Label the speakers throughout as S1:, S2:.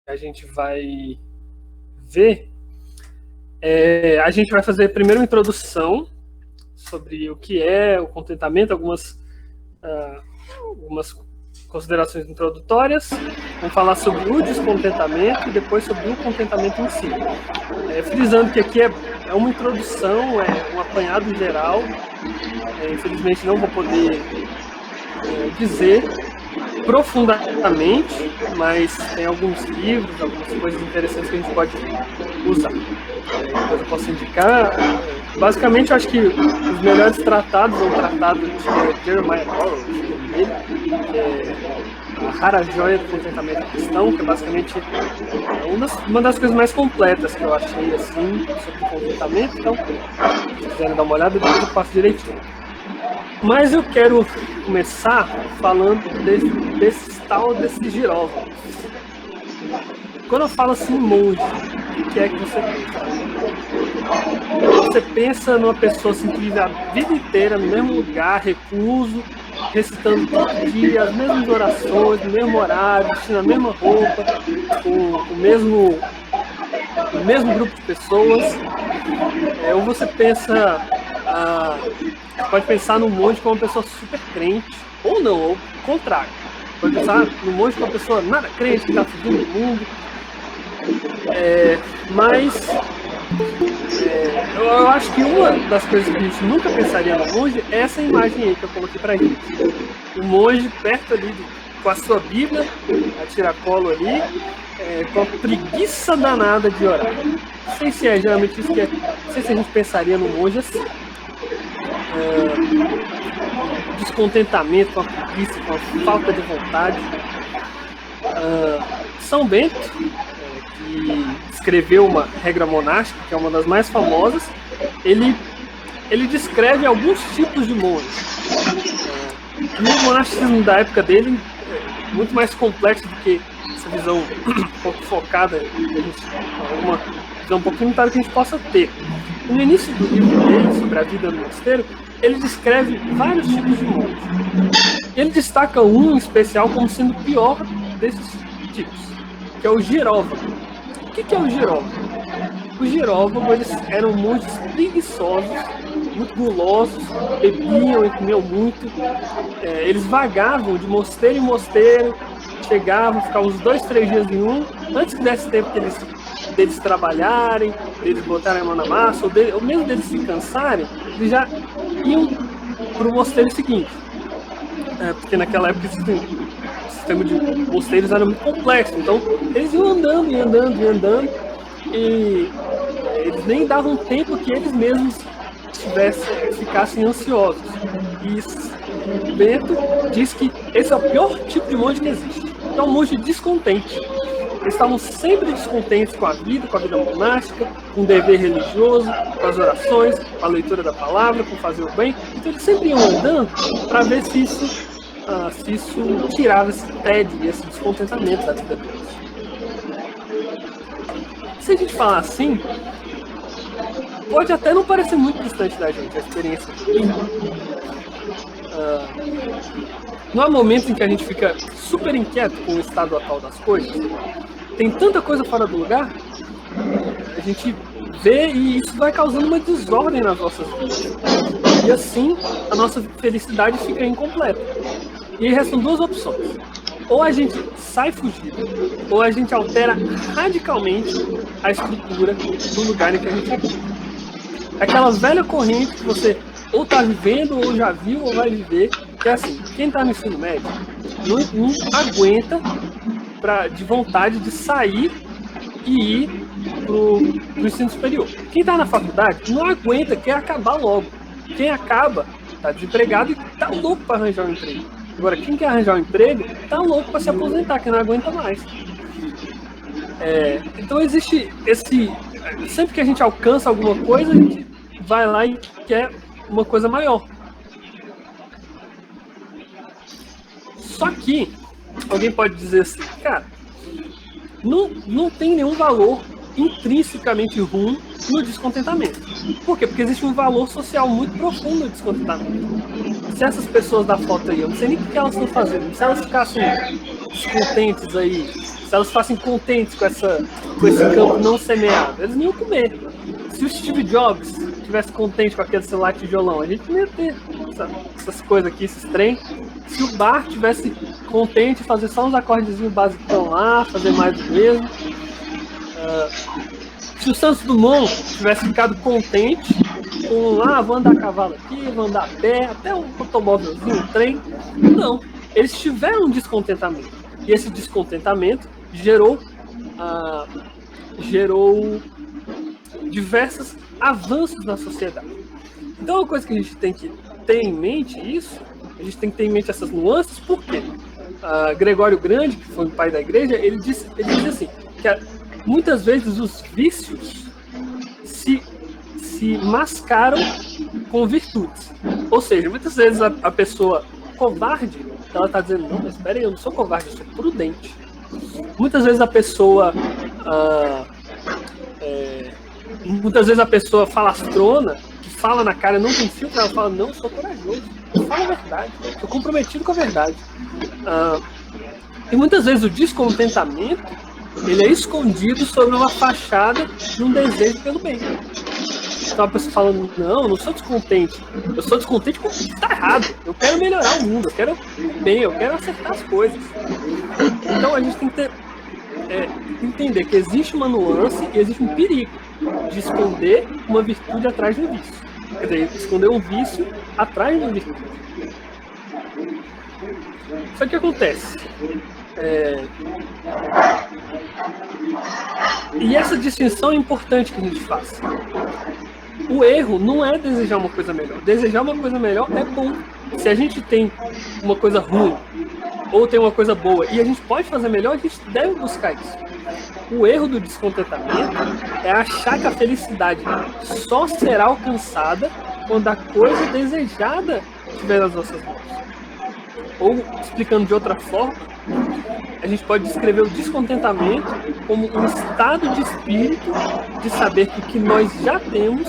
S1: a gente vai ver, a gente vai fazer primeiro uma introdução sobre o que é o contentamento, algumas considerações introdutórias, vamos falar sobre o descontentamento e depois sobre o contentamento em si. Frisando que aqui é uma introdução, um apanhado geral, infelizmente não vou poder dizer profundamente, mas tem alguns livros, algumas coisas interessantes que a gente pode usar. Depois eu posso indicar. Basicamente, eu acho que os melhores tratados é um tratado de Jeremiah Burroughs, que é a rara joia do contentamento cristão, que é basicamente uma das coisas mais completas que eu achei assim sobre o contentamento. Então, se quiserem dar uma olhada, depois eu passo direitinho. Mas eu quero começar falando desse giróvão. Quando eu falo assim, monge, o que é que você pensa? Você pensa numa pessoa assim, que vive a vida inteira no mesmo lugar, recluso, recitando todo dia as mesmas orações, no mesmo horário, vestindo a mesma roupa, com o mesmo grupo de pessoas. Ou você pensa... pode pensar no monge como uma pessoa super crente, ou não, ou o contrário. Pode pensar no monge como uma pessoa nada crente, que está fugindo do mundo. Mas eu acho que uma das coisas que a gente nunca pensaria no monge é essa imagem aí que eu coloquei pra gente. O monge perto ali, com a sua Bíblia, a tiracolo ali, com a preguiça danada de orar. Não sei se é geralmente isso que é. Não sei se a gente pensaria no monge assim. Descontentamento, com a preguiça, com a falta de vontade. São Bento, que escreveu uma regra monástica, que é uma das mais famosas, ele descreve alguns tipos de monge. O monasticismo da época dele é muito mais complexo do que essa visão um pouco focada, uma visão um pouquinho limitada que a gente possa ter. No início do livro dele, sobre a vida no mosteiro, ele descreve vários tipos de monge. Ele destaca um em especial como sendo o pior desses tipos, que é o giróvago. O que é o giróvago? Os giróvagos, eles eram monges preguiçosos, muito gulosos, bebiam e comiam muito. Eles vagavam de mosteiro em mosteiro, chegavam, ficavam uns 2, 3 dias em um, antes que desse tempo deles trabalharem, deles botarem a mão na massa, ou mesmo deles se cansarem, eles já iam para o mosteiro seguinte. Porque naquela época o sistema de mosteiros era muito complexo, então eles iam andando, e eles nem davam tempo que eles mesmos ficassem ansiosos. E Bento diz que esse é o pior tipo de monge que existe. É um monge descontente. Eles estavam sempre descontentes com a vida monástica, com o dever religioso, com as orações, com a leitura da palavra, com fazer o bem. Então eles sempre iam andando para ver se isso tirava esse tédio e esse descontentamento da vida deles. Se a gente falar assim, pode até não parecer muito distante da gente, a experiência dele. Não há momento em que a gente fica super inquieto com o estado atual das coisas. Tem tanta coisa fora do lugar, a gente vê e isso vai causando uma desordem nas nossas vidas. E assim, a nossa felicidade fica incompleta. E restam duas opções. Ou a gente sai fugido, ou a gente altera radicalmente a estrutura do lugar em que a gente vive. Aquela velha corrente que você ou está vivendo, ou já viu, ou vai viver, que é assim, quem está no ensino médio não aguenta de vontade de sair e ir pro ensino superior. Quem está na faculdade não aguenta, quer acabar logo. Quem acaba está desempregado e está louco para arranjar um emprego. Agora, quem quer arranjar um emprego está louco para se aposentar, que não aguenta mais. Então existe esse... Sempre que a gente alcança alguma coisa, a gente vai lá e quer uma coisa maior. Só que alguém pode dizer assim, cara, não tem nenhum valor intrinsecamente ruim no descontentamento. Por quê? Porque existe um valor social muito profundo no descontentamento. Se essas pessoas da foto aí, eu não sei nem o que elas estão fazendo, se elas ficassem descontentes aí, se elas ficassem contentes com esse campo não semeado, eles não iam comer. Se o Steve Jobs estivesse contente com aquele celular tijolão, a gente não ia ter essas coisas aqui, esses trem. Se o Bart estivesse contente em fazer só uns acordezinhos basicão lá, fazer mais do mesmo. Se o Santos Dumont tivesse ficado contente com, vou andar a cavalo aqui, vou andar a pé, até um automóvelzinho, um trem. Não, eles tiveram um descontentamento. E esse descontentamento gerou diversos avanços na sociedade. Então, uma coisa que a gente tem que ter em mente a gente tem que ter em mente essas nuances, porque Gregório Grande, que foi o pai da igreja, ele diz assim, que muitas vezes os vícios se mascaram com virtudes. Ou seja, muitas vezes a pessoa covarde, ela está dizendo, não, mas espera aí, eu não sou covarde, eu sou prudente. Muitas vezes a pessoa falastrona, que fala na cara, não tem filtro, ela fala, não, eu sou corajoso, eu falo a verdade, sou comprometido com a verdade. E muitas vezes o descontentamento, ele é escondido sobre uma fachada de um desejo pelo bem. Então a pessoa fala, não, eu não sou descontente, eu sou descontente com o que está errado, eu quero melhorar o mundo, eu quero o bem, eu quero acertar as coisas. Então a gente tem que entender que existe uma nuance e existe um perigo de esconder uma virtude atrás de um vício. Quer dizer, esconder um vício atrás de uma virtude. Só que acontece. E essa distinção é importante que a gente faça. O erro não é desejar uma coisa melhor. Desejar uma coisa melhor é bom. Se a gente tem uma coisa ruim ou tem uma coisa boa e a gente pode fazer melhor, a gente deve buscar isso. O erro do descontentamento é achar que a felicidade só será alcançada quando a coisa desejada estiver nas nossas mãos. Ou, explicando de outra forma, a gente pode descrever o descontentamento como um estado de espírito de saber que o que nós já temos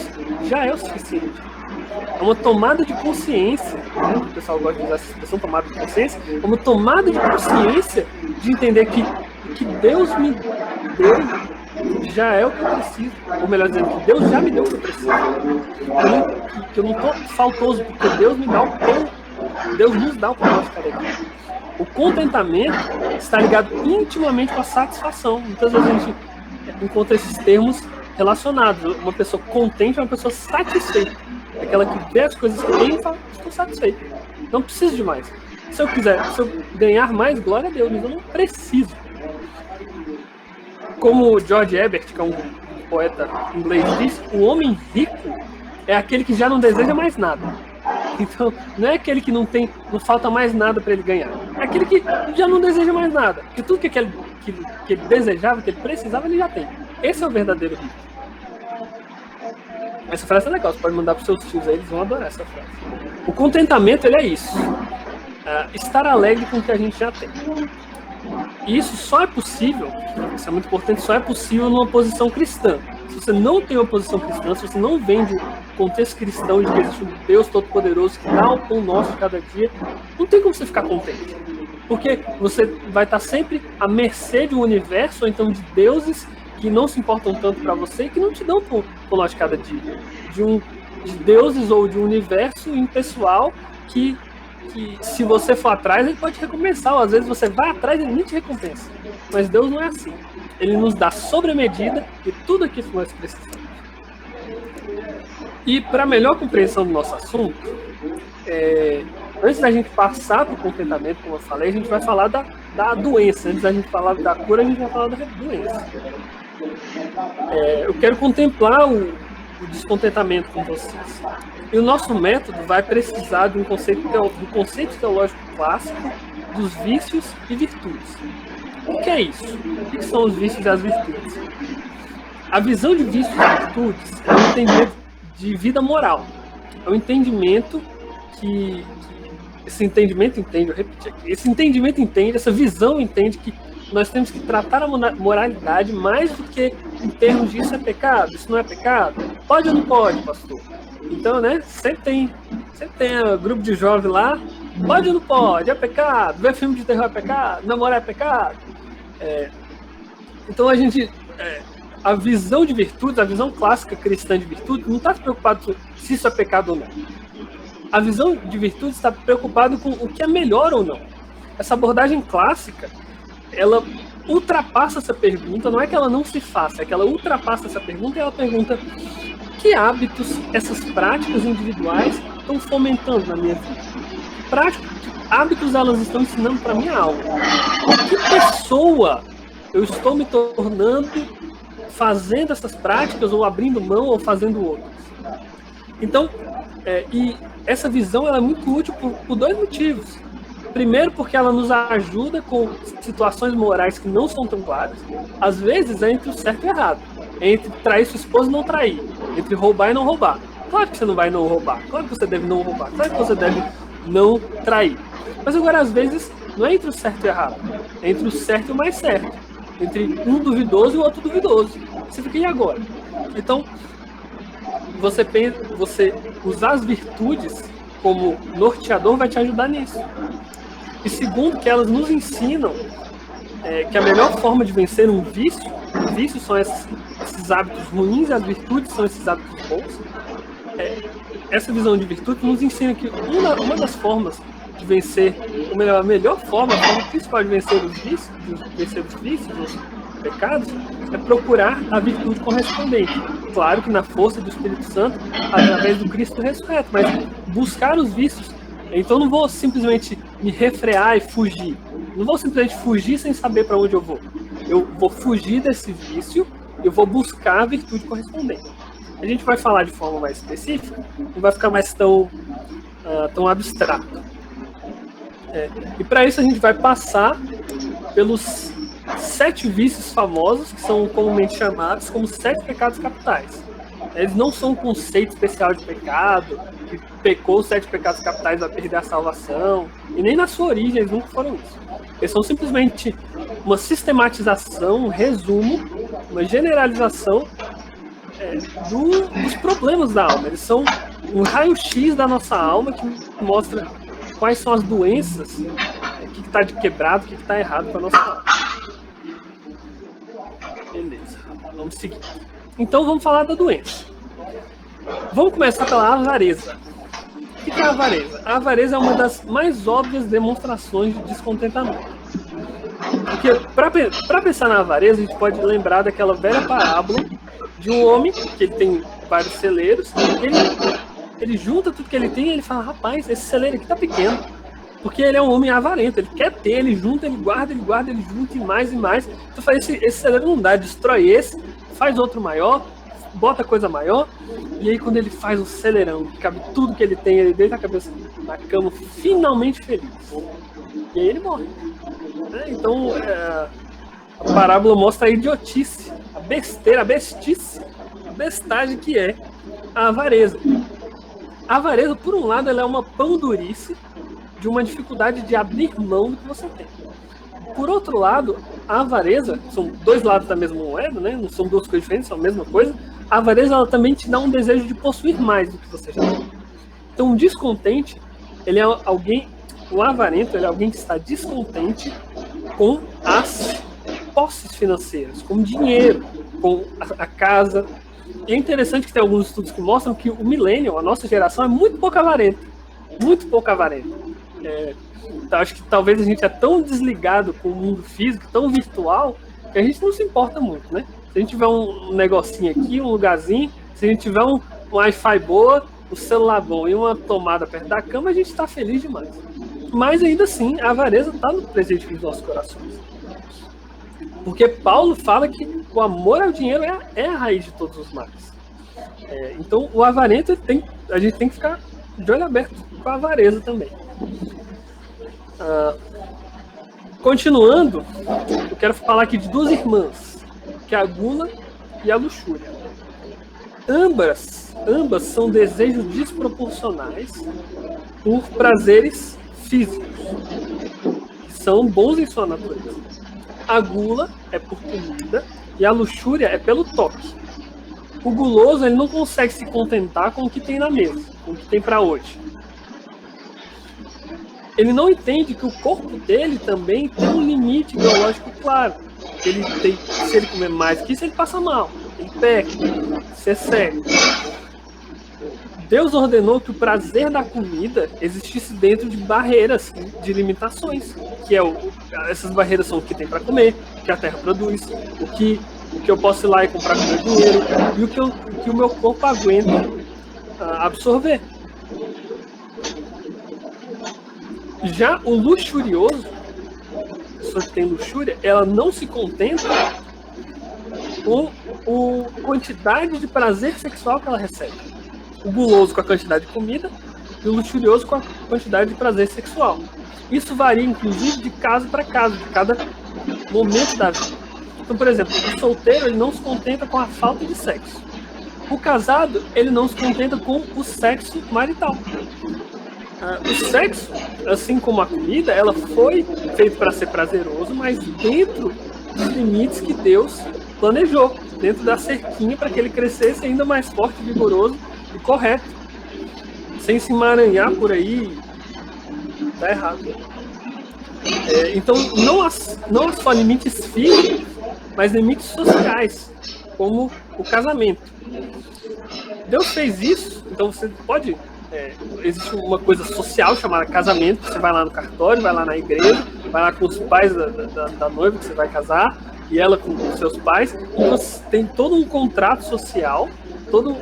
S1: já é o suficiente. É uma tomada de consciência, né? O pessoal gosta de usar essa expressão, tomada de consciência, é uma tomada de consciência de entender que o que Deus me deu já é o que eu preciso. Ou melhor dizendo, que Deus já me deu o que eu preciso. Que eu não estou faltoso, porque Deus me dá o pão. Deus nos dá o pão de cada dia. O contentamento está ligado intimamente com a satisfação. Muitas vezes a gente encontra esses termos relacionados. Uma pessoa contente é uma pessoa satisfeita. Aquela que vê as coisas que tem e fala, estou satisfeito. Não preciso de mais. Se eu ganhar mais, glória a Deus, mas eu não preciso. Como George Herbert, que é um poeta inglês, diz, o homem rico é aquele que já não deseja mais nada. Então, não é aquele que não falta mais nada para ele ganhar. É aquele que já não deseja mais nada. Porque tudo que ele desejava, que ele precisava, ele já tem. Esse é o verdadeiro rico. Essa frase é legal, você pode mandar para os seus tios aí, eles vão adorar essa frase. O contentamento, ele é isso. Estar alegre com o que a gente já tem. E isso só é possível, isso é muito importante, só é possível numa posição cristã. Se você não tem uma posição cristã, se você não vem de um contexto cristão de que existe um Deus Todo-Poderoso que dá o pão nosso cada dia, não tem como você ficar contente. Porque você vai estar sempre à mercê de um universo, ou então de deuses que não se importam tanto para você e que não te dão o pão nosso cada dia. De deuses ou de um universo impessoal que se você for atrás, ele pode recompensar. Ou às vezes você vai atrás e ele nem te recompensa. Mas Deus não é assim. Ele nos dá sobre a medida e tudo aquilo que nós precisamos. E para melhor compreensão do nosso assunto, antes da gente passar para o contentamento, como eu falei, a gente vai falar da doença. Antes da gente falar da cura, a gente vai falar da doença. Eu quero contemplar o descontentamento com vocês. E o nosso método vai precisar do conceito teológico clássico dos vícios e virtudes. O que é isso? O que são os vícios e as virtudes? A visão de vícios e virtudes é um entendimento de vida moral. É um entendimento esse entendimento entende, eu repeti aqui, esse entendimento entende, essa visão entende que nós temos que tratar a moralidade mais do que em termos de isso é pecado, isso não é pecado. Pode ou não pode, pastor? Então, né, sempre tem grupo de jovem lá, pode ou não pode, é pecado, ver filme de terror é pecado, namorar é pecado. Então a visão de virtude, a visão clássica cristã de virtude, não está preocupado se isso é pecado ou não. A visão de virtude está preocupada com o que é melhor ou não. Essa abordagem clássica, ela ultrapassa essa pergunta, não é que ela não se faça, é que ela ultrapassa essa pergunta e ela pergunta: que hábitos essas práticas individuais estão fomentando na minha vida? Que hábitos elas estão ensinando para a minha alma? Que pessoa eu estou me tornando fazendo essas práticas, ou abrindo mão, ou fazendo outras? Então, e essa visão ela é muito útil por dois motivos. Primeiro, porque ela nos ajuda com situações morais que não são tão claras. Às vezes é entre o certo e o errado. É entre trair sua esposa e não trair. Entre roubar e não roubar. Claro que você não vai não roubar. Claro que você deve não roubar. Claro que você deve não trair. Mas agora, às vezes, não é entre o certo e o errado. É entre o certo e o mais certo. Entre um duvidoso e o outro duvidoso. Você fica, e agora? Então, você usar as virtudes como norteador vai te ajudar nisso. E segundo, que elas nos ensinam que a melhor forma de vencer um vício são esses hábitos ruins, e as virtudes são esses hábitos bons. Essa visão de virtude nos ensina que uma das formas de vencer, ou melhor, a melhor forma, a forma principal de vencer os vícios, os pecados, é procurar a virtude correspondente. Claro que na força do Espírito Santo, através do Cristo ressurreto, mas buscar os vícios. Então não vou simplesmente me refrear e fugir. Não vou simplesmente fugir sem saber para onde eu vou. Eu vou fugir desse vício, eu vou buscar a virtude correspondente. A gente vai falar de forma mais específica, não vai ficar mais tão abstrato. E para isso a gente vai passar pelos 7 vícios famosos, que são comumente chamados como 7 pecados capitais. Eles não são um conceito especial de pecado, que pecou os 7 pecados capitais vai perder a salvação, e nem na sua origem eles nunca foram isso. Eles são simplesmente uma sistematização, um resumo, uma generalização dos problemas da alma. Eles são um raio-x da nossa alma que mostra quais são as doenças, o que está de quebrado, o que está errado com a nossa alma. Beleza, vamos seguir. Então vamos falar da doença. Vamos começar pela avareza. O que é a avareza? A avareza é uma das mais óbvias demonstrações de descontentamento. Porque para pensar na avareza, a gente pode lembrar daquela velha parábola de um homem que ele tem vários celeiros, ele junta tudo que ele tem e ele fala: rapaz, esse celeiro aqui tá pequeno. Porque ele é um homem avarento, ele quer ter, ele junta, ele guarda, ele junta e mais e mais. Então fala, esse celeiro não dá, destrói esse, faz outro maior, bota coisa maior, e aí quando ele faz o celeirão, que cabe tudo que ele tem, ele deita a cabeça na cama, finalmente feliz. E aí ele morre. Então a parábola mostra a idiotice, a besteira, a bestice, a bestagem que é a avareza. A avareza, por um lado, ela é uma pandurice de uma dificuldade de abrir mão do que você tem. Por outro lado, a avareza, são dois lados da mesma moeda, né? Não são duas coisas diferentes, são a mesma coisa. A avareza, ela também te dá um desejo de possuir mais do que você já tem. Então, um descontente, ele é alguém, o avarento, ele é alguém que está descontente com as posses financeiras, com o dinheiro, com a casa. E é interessante que tem alguns estudos que mostram que o millennial, a nossa geração, é muito pouco avarenta. Muito pouco avarenta. Então, acho que talvez a gente é tão desligado com o mundo físico, tão virtual, que a gente não se importa muito, né? Se a gente tiver um negocinho aqui, um lugarzinho, se a gente tiver um Wi-Fi boa, um celular bom e uma tomada perto da cama, a gente está feliz demais. Mas ainda assim, a avareza está no presente dos nossos corações. Porque Paulo fala que o amor ao dinheiro é a raiz de todos os males. Então, o avarento, a gente tem que ficar de olho aberto com a avareza também. Continuando, eu quero falar aqui de duas irmãs, que é a gula e a luxúria. Ambas são desejos desproporcionais por prazeres físicos, que são bons em sua natureza. A gula é por comida e a luxúria é pelo toque. O guloso, ele não consegue se contentar com o que tem na mesa, com o que tem para hoje. Ele não entende que o corpo dele também tem um limite biológico claro. Ele tem, se ele comer mais que isso, ele passa mal, ele peca, se excede. Deus ordenou que o prazer da comida existisse dentro de barreiras, de limitações, que essas barreiras são o que tem para comer, o que a terra produz, o que eu posso ir lá e comprar com meu dinheiro, e o que o meu corpo aguenta absorver. Já o luxurioso, a pessoa que tem luxúria, ela não se contenta com a quantidade de prazer sexual que ela recebe. O guloso com a quantidade de comida e o luxurioso com a quantidade de prazer sexual. Isso varia, inclusive, de caso para caso, de cada momento da vida. Então, por exemplo, o solteiro, ele não se contenta com a falta de sexo. O casado, ele não se contenta com o sexo marital. O sexo, assim como a comida, ela foi feita para ser prazeroso, mas dentro dos limites que Deus planejou, dentro da cerquinha para que ele crescesse ainda mais forte, vigoroso e correto, sem se emaranhar por aí. Tá errado. Então, não há só limites físicos, mas limites sociais, como o casamento. Deus fez isso, então você pode... existe uma coisa social chamada casamento. Você vai lá no cartório, vai lá na igreja, vai lá com os pais da noiva que você vai casar, e ela com os seus pais, e você tem todo um contrato social, toda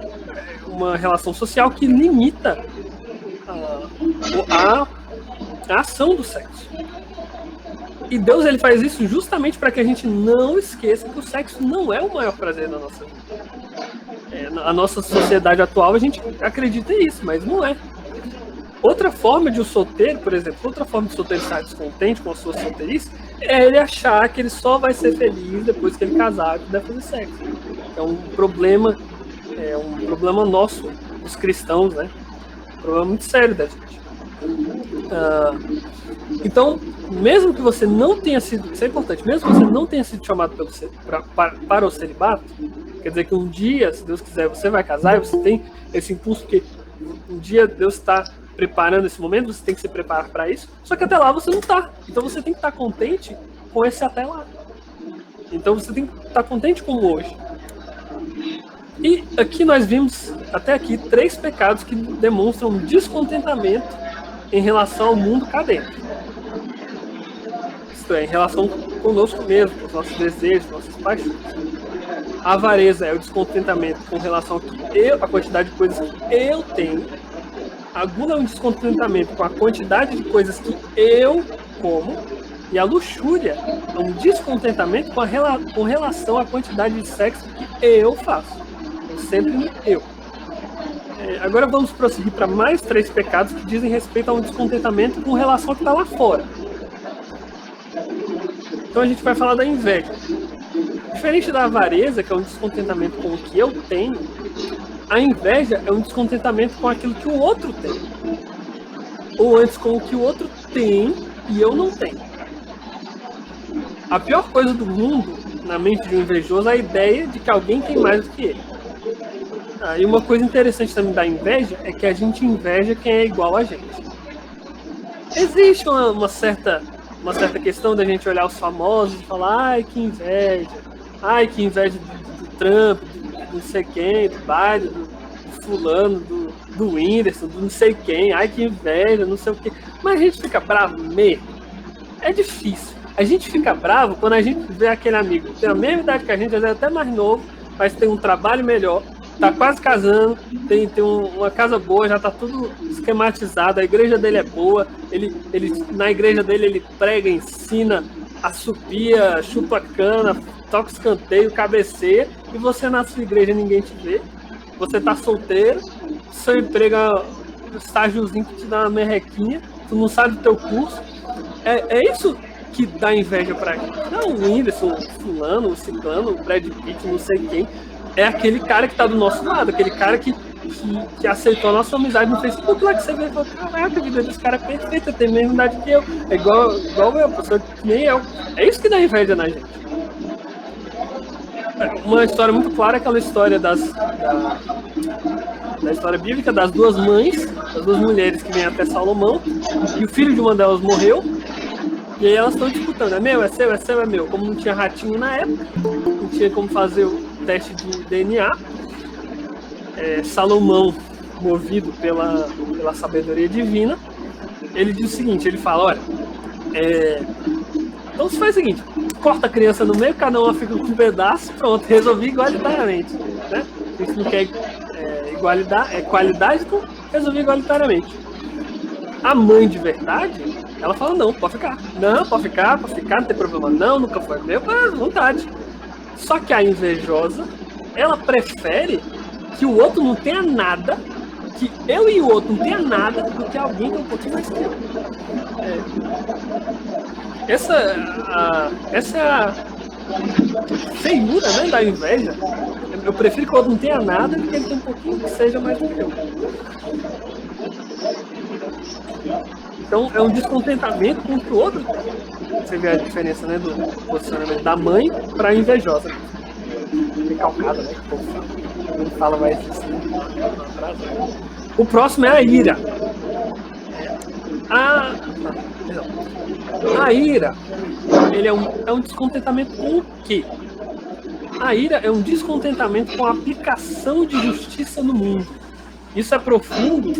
S1: uma relação social que limita a ação do sexo. E Deus, ele faz isso justamente para que a gente não esqueça que o sexo não é o maior prazer da nossa vida. A nossa sociedade atual, a gente acredita nisso, mas não é. Outra forma de o solteiro, por exemplo, outra forma de o solteiro estar descontente com a sua solteirice é ele achar que ele só vai ser feliz depois que ele casar e puder fazer sexo. É um problema nosso, dos cristãos, né? Um problema muito sério da gente. Então, mesmo que você não tenha sido, isso é importante, mesmo que você não tenha sido chamado para o celibato, quer dizer que um dia, se Deus quiser, você vai casar e você tem esse impulso, porque um dia Deus está preparando esse momento, você tem que se preparar para isso, só que até lá você não está. Então você tem que estar contente com esse até lá. Então você tem que estar contente com o hoje. E aqui nós vimos, até aqui, 3 pecados que demonstram descontentamento em relação ao mundo cá dentro. Isto é, em relação conosco mesmo, com os nossos desejos, nossas paixões. A avareza é o descontentamento com relação a quantidade de coisas que eu tenho. A gula é um descontentamento com a quantidade de coisas que eu como. E a luxúria é um descontentamento com relação à quantidade de sexo que eu faço. Eu sempre eu. Agora vamos prosseguir para mais 3 pecados que dizem respeito a um descontentamento com relação ao que está lá fora. Então a gente vai falar da inveja. Diferente da avareza, que é um descontentamento com o que eu tenho, a inveja é um descontentamento com aquilo que o outro tem. Ou antes, com o que o outro tem e eu não tenho. A pior coisa do mundo, na mente de um invejoso, é a ideia de que alguém tem mais do que ele. E uma coisa interessante também da inveja é que a gente inveja quem é igual a gente. Existe uma certa questão da gente olhar os famosos e falar: ai, que inveja do Trump, do não sei quem, do Biden, do fulano, do Whindersson, do não sei quem, ai, que inveja, não sei o quê. Mas a gente fica bravo mesmo. É difícil. A gente fica bravo quando a gente vê aquele amigo que tem a mesma idade que a gente, às vezes até mais novo, mas tem um trabalho melhor, tá quase casando, tem uma casa boa, já tá tudo esquematizado, a igreja dele é boa, na igreja dele ele prega, ensina, assopia, chupa cana, toca escanteio, cabeceia, e você na sua igreja ninguém te vê, você tá solteiro, seu emprego é um estágiozinho que te dá uma merrequinha, tu não sabe do teu curso, é isso que dá inveja pra gente. Não, o Whindersson, o fulano, o ciclano, o Brad Pitt, não sei quem, é aquele cara que tá do nosso lado, aquele cara que que aceitou a nossa amizade no Facebook, lá que você vê e fala, caraca, a vida desse cara é perfeita, tem a mesma idade que eu, é igual eu, pessoa que nem eu. É isso que dá inveja na gente. Uma história muito clara é aquela história da história bíblica das duas mães, das duas mulheres que vêm até Salomão, e o filho de uma delas morreu, e aí elas estão disputando, é meu, é seu, é meu. Como não tinha ratinho na época, não tinha como fazer o teste de DNA, Salomão, movido pela sabedoria divina, ele diz o seguinte, ele fala, olha, então você faz o seguinte, corta a criança no meio, cada uma fica com um pedaço, pronto, resolvi igualitariamente, né? A gente não quer qualidade, então resolvi igualitariamente. A mãe de verdade, ela fala, não, pode ficar. Não, pode ficar, não tem problema. Não, nunca foi meu, à vontade. Só que a invejosa, ela prefere que o outro não tenha nada, que eu e o outro não tenha nada, do que alguém que é um pouquinho mais que eu. Essa é a feiura, né, da inveja. Eu prefiro que o outro não tenha nada do que ele tenha um pouquinho que seja mais do que eu. Então é um descontentamento com o que o outro tem. Você vê a diferença, né, do posicionamento da mãe para a invejosa. Recalcada, né? Que o povo não fala mais assim. O próximo é a ira. A ira, ele é um descontentamento com o quê? A ira é um descontentamento com a aplicação de justiça no mundo. Isso é profundo,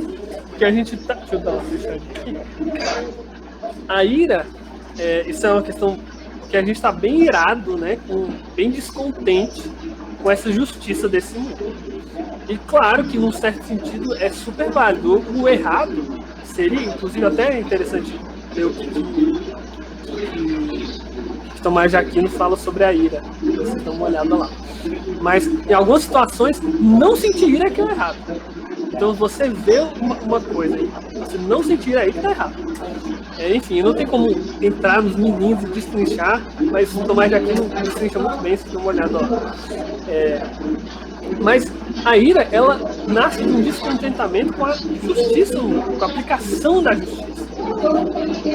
S1: que a gente tá... Deixa eu dar uma fechadinha aqui. A ira, isso é uma questão que a gente está bem irado, né? Bem descontente com essa justiça desse mundo. E claro que, num certo sentido, é super válido. O errado seria, inclusive, até interessante ver o que Tomás de Aquino fala sobre a ira. Vocês dão uma olhada lá. Mas, em algumas situações, não sentir ira é que é o errado. Então, você vê uma coisa aí, você não sentir aí que tá errado. Enfim, não tem como entrar nos meninos e destrinchar, mas o Tomás de Aquino destrincha muito bem, se dá uma olhada lá. Mas a ira, ela nasce de um descontentamento com a justiça, com a aplicação da justiça.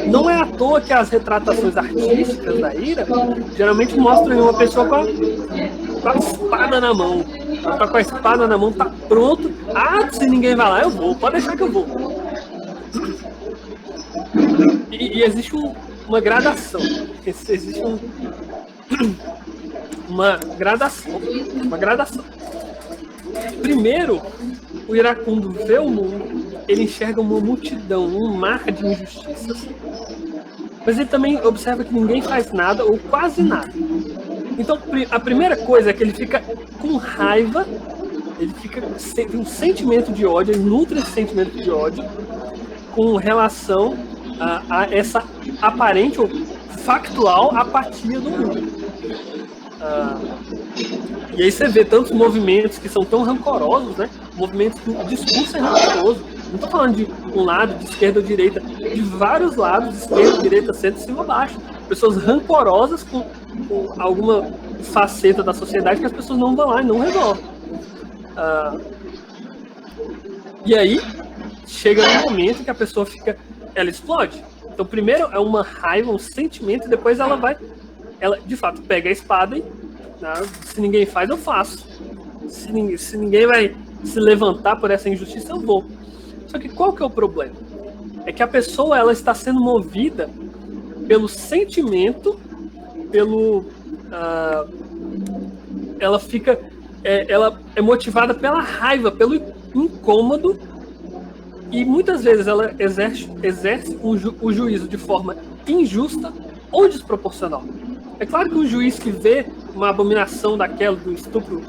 S1: Não é à toa que as retratações artísticas da ira geralmente mostram uma pessoa com a espada na mão. Ela tá com a espada na mão, tá pronto. Se ninguém vai lá, eu vou. Pode deixar que eu vou. E existe uma gradação. Existe uma gradação. Primeiro, o iracundo vê o mundo, ele enxerga uma multidão, um mar de injustiças, mas ele também observa que ninguém faz nada ou quase nada. Então, a primeira coisa é que ele fica com raiva, ele tem um sentimento de ódio, ele nutre esse sentimento de ódio com relação a essa aparente ou factual apatia do mundo. E aí você vê tantos movimentos que são tão rancorosos, né? Movimentos que o discurso é rancoroso. Não estou falando de um lado, de esquerda ou direita, de vários lados, de esquerda, direita, centro, cima, baixo. Pessoas rancorosas com alguma faceta da sociedade que as pessoas não vão lá e não resolvem. E aí chega um momento que a pessoa ela explode. Então primeiro é uma raiva, um sentimento, e depois ela de fato pega a espada e se ninguém faz, eu faço. Se ninguém vai se levantar por essa injustiça, eu vou. Só que qual que é o problema? É que a pessoa, ela está sendo movida pelo sentimento, ela é motivada pela raiva, pelo incômodo, e muitas vezes ela exerce o juízo de forma injusta ou desproporcional. É claro que o juiz que vê uma abominação daquela, do estupro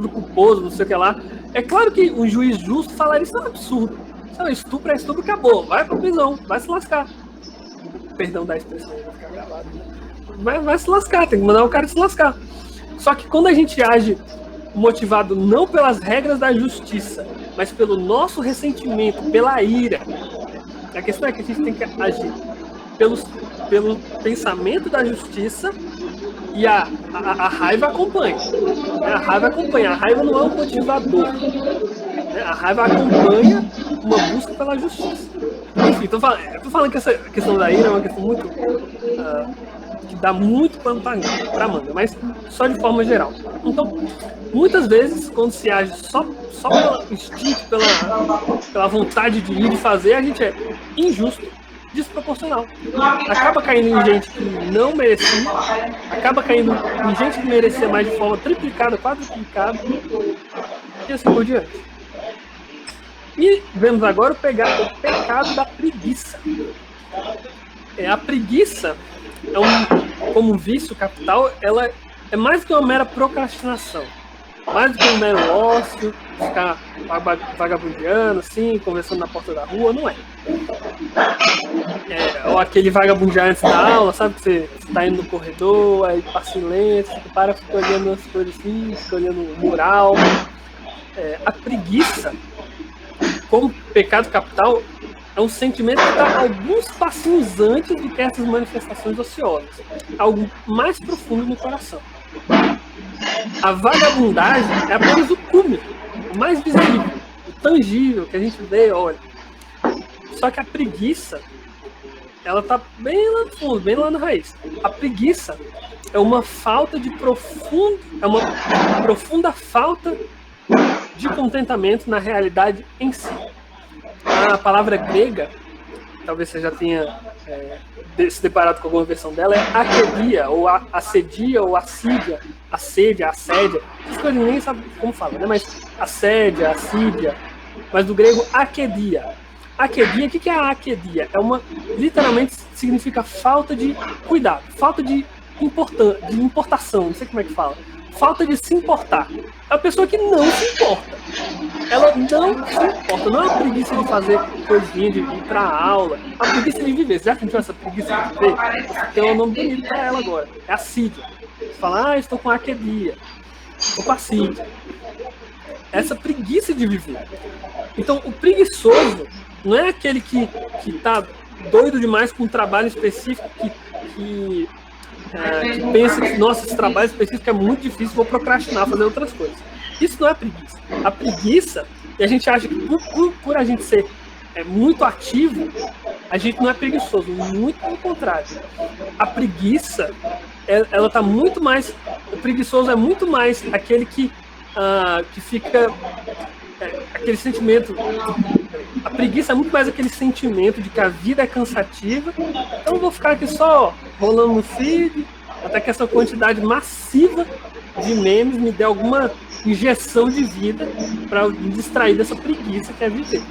S1: culposo, não sei o que lá, é claro que um juiz justo falaria isso é um absurdo. Isso é estupro, acabou. Vai pra prisão, vai se lascar. Perdão da expressão, vai ficar gravado. Né? Vai se lascar, tem que mandar o cara se lascar. Só que quando a gente age motivado não pelas regras da justiça, mas pelo nosso ressentimento, pela ira, a questão é que a gente tem que agir pelo pensamento da justiça, e a raiva acompanha. A raiva não é um motivador. Né? A raiva acompanha uma busca pela justiça. Enfim, tô falando que essa questão da ira é uma questão muito que dá muito pano para manga, mas só de forma geral. Então, muitas vezes, quando se age só pelo instinto, pela vontade de ir e fazer, a gente é injusto, desproporcional. Acaba caindo em gente que não merecia, acaba caindo em gente que merecia mais de forma triplicada, quadruplicada, e assim por diante. E vemos agora o pecado da preguiça. A preguiça, como um vício capital, ela é mais do que uma mera procrastinação. Mais do que um mero ócio, ficar vagabundeando, assim, conversando na porta da rua, não é. Ou aquele vagabundear antes da aula, sabe? Que você está indo no corredor, aí passa silêncio, fica olhando as coisas assim, fica olhando o mural. A preguiça, como pecado capital, é um sentimento que está alguns passinhos antes do que essas manifestações ociosas. Algo mais profundo no coração. A vagabundagem é apenas o cume, o mais visível, o tangível, que a gente vê, olha. Só que a preguiça, ela está bem lá no fundo, bem lá na raiz. A preguiça é uma falta de uma profunda falta de contentamento na realidade em si. A palavra grega, talvez você já tenha se deparado com alguma versão dela, é akedia, ou assedia, ou assídia, assédia. Essas coisas ninguém sabe como fala, né? Mas assédia, assídia, mas do grego akedia. Akedia, o que é a akedia? Literalmente significa falta de cuidado, falta de importação, não sei como é que fala. Falta de se importar. É a pessoa que não se importa. Ela não se importa. Não é uma preguiça de fazer coisinha, de ir pra aula. É uma preguiça de viver. Você já sentiu essa preguiça de viver? Tem um nome bonito pra ela agora. É assídia. Você fala, estou com akedia. Estou com assídia. Essa preguiça de viver. Então, o preguiçoso não é aquele que tá doido demais com um trabalho específico que pensa que, nossa, esse trabalho específico é muito difícil, vou procrastinar, fazer outras coisas. Isso não é preguiça. A preguiça, e a gente acha que por a gente ser muito ativo, a gente não é preguiçoso, muito pelo contrário. A preguiça, ela tá muito mais, o preguiçoso é muito mais aquele que fica, aquele sentimento, a preguiça é muito mais aquele sentimento de que a vida é cansativa, então eu vou ficar aqui só rolando no feed, até que essa quantidade massiva de memes me dê alguma injeção de vida para me distrair dessa preguiça que é viver.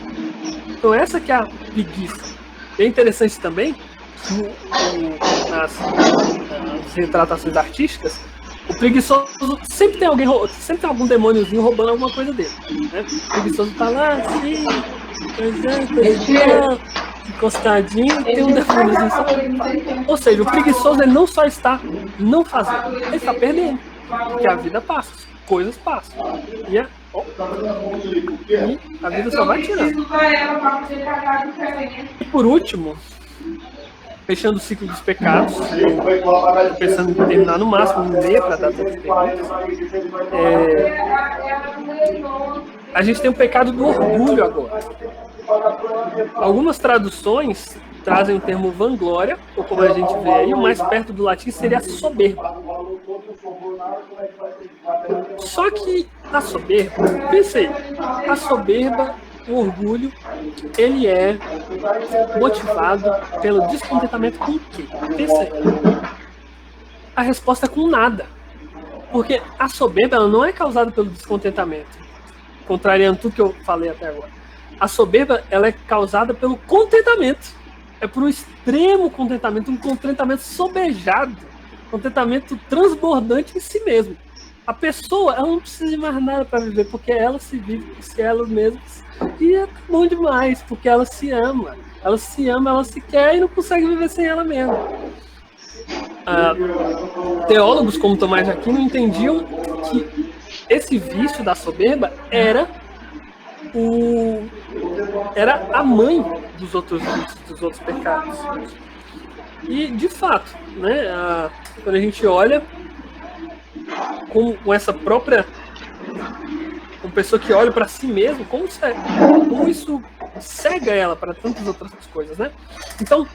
S1: Então essa que é a preguiça. É interessante também, nas retratações artísticas, o preguiçoso sempre tem algum demôniozinho roubando alguma coisa dele, né? O preguiçoso tá lá assim, encostadinho, tem um demôniozinho só. Ou seja, o preguiçoso ele não só está não fazendo, ele está perdendo, porque a vida passa, coisas passam, e a vida só vai tirando. E por último, fechando o ciclo dos pecados, pensando em terminar no máximo um meia para dar todos os pecados, a gente tem o pecado do orgulho agora. Algumas traduções trazem o termo vanglória, ou como a gente vê aí, o mais perto do latim seria soberba. Só que a soberba, pensei, a soberba, o orgulho, ele é motivado pelo descontentamento com o quê? Pensei. A resposta é com nada. Porque a soberba ela não é causada pelo descontentamento, contrariando tudo que eu falei até agora. A soberba ela é causada pelo contentamento. É por um extremo contentamento, um contentamento sobejado, contentamento transbordante em si mesmo. A pessoa ela não precisa de mais nada para viver, porque ela se vive por si ela mesma. E é bom demais, porque ela se ama. Ela se ama, ela se quer e não consegue viver sem ela mesma. Teólogos como Tomás de Aquino entendiam que esse vício da soberba era a mãe dos outros vícios, dos outros pecados. E, de fato, né, quando a gente olha com essa própria
S2: Uma pessoa que olha para si mesmo, como isso cega ela para tantas outras coisas, né? Então,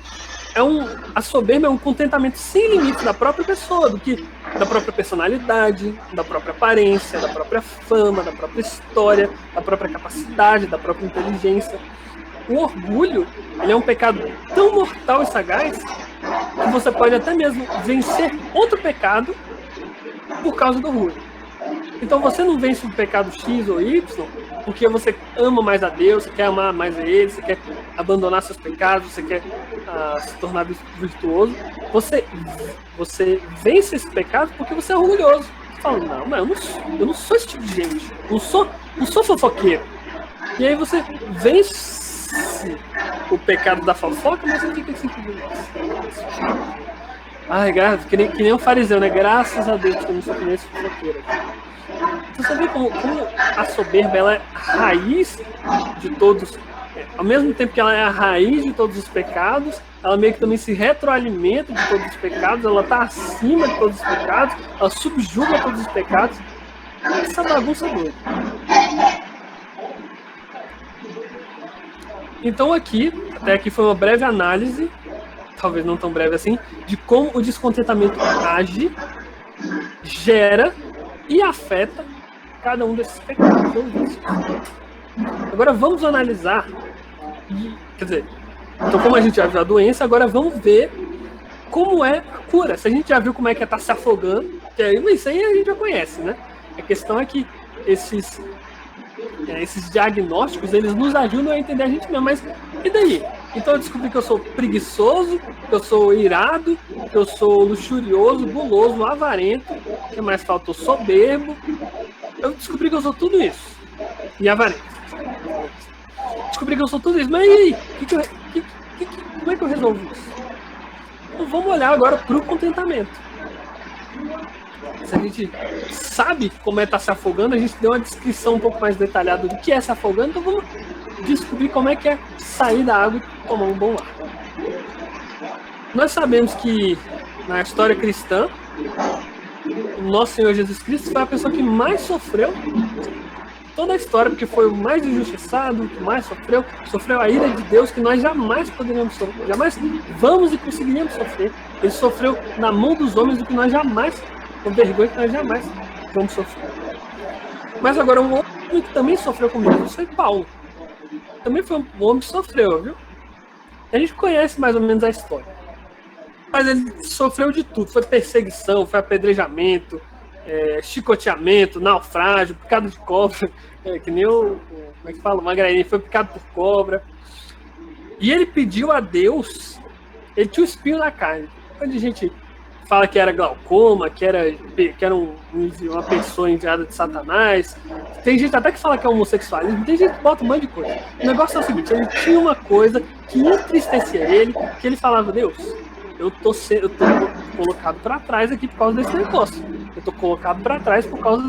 S2: a soberba é um contentamento sem limites da própria pessoa, da própria personalidade, da própria aparência, da própria fama, da própria história, da própria capacidade, da própria inteligência. O orgulho, ele é um pecado tão mortal e sagaz que você pode até mesmo vencer outro pecado por causa do orgulho. Então você não vence o pecado X ou Y porque você ama mais a Deus, você quer amar mais a Ele, você quer abandonar seus pecados, você quer se tornar virtuoso. Você vence esse pecado porque você é orgulhoso. Você fala, não, mas eu não sou esse tipo de gente. Não sou fofoqueiro. E aí você vence o pecado da fofoca, mas você fica assim, ai, que nem um fariseu, né? Graças a Deus que eu não sou que nem esse fofoqueiro. Então você vê como a soberba ela é a raiz de todos, ao mesmo tempo que ela é a raiz de todos os pecados, ela meio que também se retroalimenta de todos os pecados, ela está acima de todos os pecados, ela subjuga todos os pecados. Essa bagunça doida. Então até aqui foi uma breve análise, talvez não tão breve assim, de como o descontentamento age, gera e afeta cada um desses pecados. Agora vamos analisar, quer dizer, então como a gente já viu a doença, agora vamos ver como é a cura. Se a gente já viu como é que estar se afogando, que isso aí a gente já conhece, né? A questão é que esses diagnósticos, eles nos ajudam a entender a gente mesmo, mas e daí? Então eu descobri que eu sou preguiçoso, que eu sou irado, que eu sou luxurioso, guloso, avarento, que mais faltou soberbo. Eu descobri que eu sou tudo isso. E avarento. Descobri que eu sou tudo isso, mas e aí? Como é que eu resolvo isso? Então vamos olhar agora para o contentamento. Se a gente sabe como é estar se afogando, a gente deu uma descrição um pouco mais detalhada do que é se afogando, então vamos descobrir como é que é sair da água e tomar um bom ar. Nós sabemos que na história cristã, o nosso Senhor Jesus Cristo foi a pessoa que mais sofreu toda a história, porque foi o mais injustiçado, que mais sofreu a ira de Deus que nós jamais poderíamos sofrer, jamais vamos e conseguiríamos sofrer. Ele sofreu na mão dos homens do que nós jamais, com vergonha que nós jamais vamos sofrer. Mas agora um homem que também sofreu com Jesus foi Paulo. Também foi um homem que sofreu, viu? A gente conhece mais ou menos a história. Mas ele sofreu de tudo. Foi perseguição, foi apedrejamento, chicoteamento, naufrágio, picado de cobra, que nem como é que fala? Magrairinha, foi picado por cobra. E ele pediu a Deus, ele tinha um espinho na carne. Quando a gente fala que era glaucoma, que era uma pessoa enviada de Satanás, tem gente até que fala que é homossexualismo, tem gente que bota um monte de coisa. O negócio é o seguinte, ele tinha uma coisa que entristecia ele, que ele falava, Deus, eu tô colocado para trás aqui por causa desse negócio. Eu tô colocado para trás por causa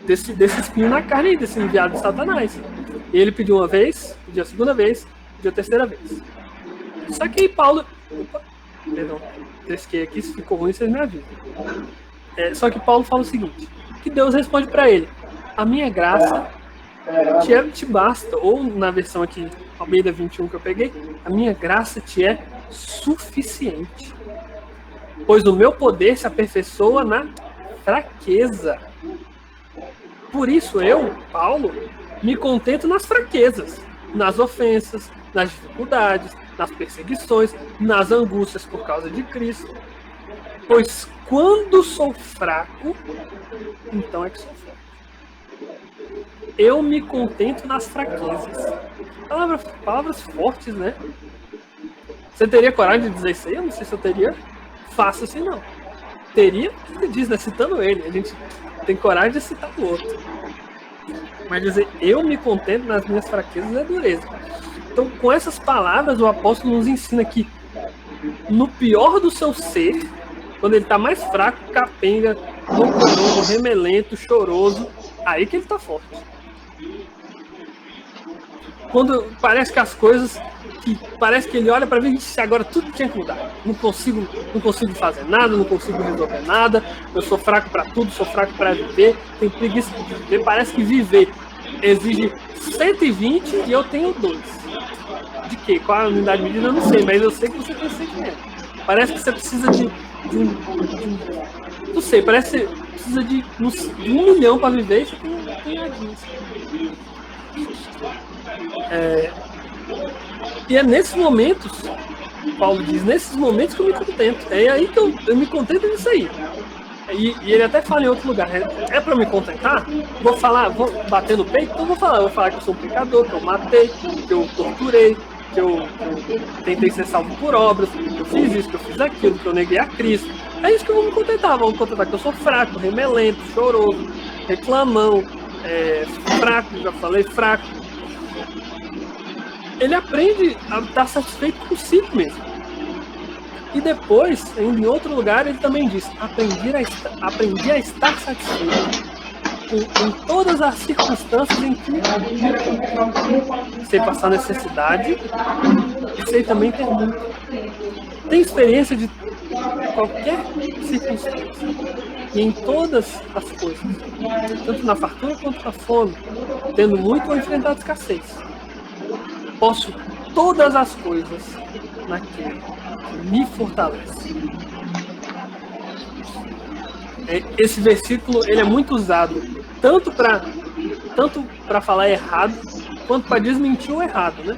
S2: desse espinho na carne aí, desse enviado de Satanás. E ele pediu uma vez, pediu a segunda vez, pediu a terceira vez. Só que aí Paulo... Perdão, tresquei aqui, se ficou ruim, vocês me avisam. Só que Paulo fala o seguinte, que Deus responde para ele, a minha graça te basta, ou na versão aqui, Almeida 21 que eu peguei, a minha graça te é suficiente, pois o meu poder se aperfeiçoa na fraqueza. Por isso eu, Paulo, me contento nas fraquezas, nas ofensas, nas dificuldades, nas perseguições, nas angústias por causa de Cristo. Pois quando sou fraco, então é que sou forte. Eu me contento nas fraquezas. Palavras fortes, né? Você teria coragem de dizer isso aí? Eu não sei se eu teria. Fácil assim, não. Teria, ele diz, né? Citando ele. A gente tem coragem de citar o outro. Mas dizer, eu me contento nas minhas fraquezas é dureza. Então, com essas palavras, o apóstolo nos ensina que no pior do seu ser, quando ele está mais fraco, capenga, loucoroso, remelento, choroso, aí que ele está forte. Quando parece que as coisas que parece que ele olha para ver se agora tudo tinha que mudar. Não consigo fazer nada, não consigo resolver nada, eu sou fraco para tudo, sou fraco para viver, tenho preguiça de viver. Parece que viver exige 120 e eu tenho 2. De quê? Qual a unidade de medida? Eu não sei, mas eu sei que você tem sentimento. Parece que você precisa de não sei, parece que você precisa de 1 milhão para viver e você tem nadinho. E é nesses momentos, Paulo diz, nesses momentos que eu me contento. É aí que eu me contento nisso aí. E ele até fala em outro lugar, é para me contentar? Vou bater no peito? Então vou falar que eu sou um pecador, que eu matei, que eu torturei, que eu tentei ser salvo por obras, que eu fiz isso, que eu fiz aquilo, que eu neguei a Cristo. É isso que eu vou me contentar que eu sou fraco, remelento, choroso, reclamão, fraco, já falei, fraco. Ele aprende a estar satisfeito consigo mesmo. E depois, indo em outro lugar, ele também diz, aprendi a estar satisfeito em todas as circunstâncias em que sei passar necessidade e sei também ter muito. Tem experiência de qualquer circunstância e em todas as coisas, tanto na fartura quanto na fome, tendo muito ou enfrentado escassez. Posso todas as coisas naquele que me fortalece. Esse versículo ele é muito usado tanto para falar errado quanto para desmentir o errado, né?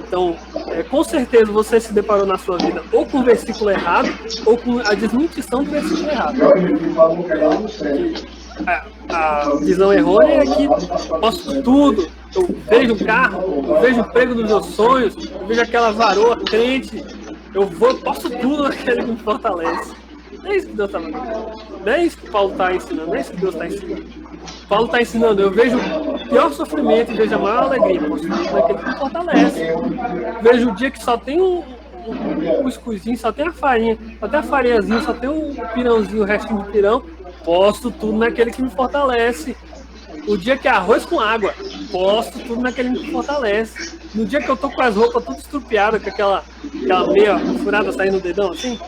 S2: Então, com certeza você se deparou na sua vida ou com o versículo errado ou com a desmentição do versículo errado. A visão errônea é que posso tudo. Eu vejo o carro, eu vejo o emprego dos meus sonhos, eu vejo aquela varoa crente, posso tudo naquele que me fortalece. Não é isso que Deus está falando. Não é isso que Paulo está ensinando, não é isso que Deus está ensinando. Paulo está ensinando, eu vejo o pior sofrimento e vejo a maior alegria, posso tudo naquele que me fortalece. Vejo o dia que só tem um cuscuzinho, só tem a farinha, só tem a farinhazinha, só tem um pirãozinho, o restinho de pirão, posto tudo naquele que me fortalece. O dia que é arroz com água, posto tudo naquele que me fortalece. No dia que eu tô com as roupas tudo estrupiadas, com aquela meia furada saindo no dedão assim,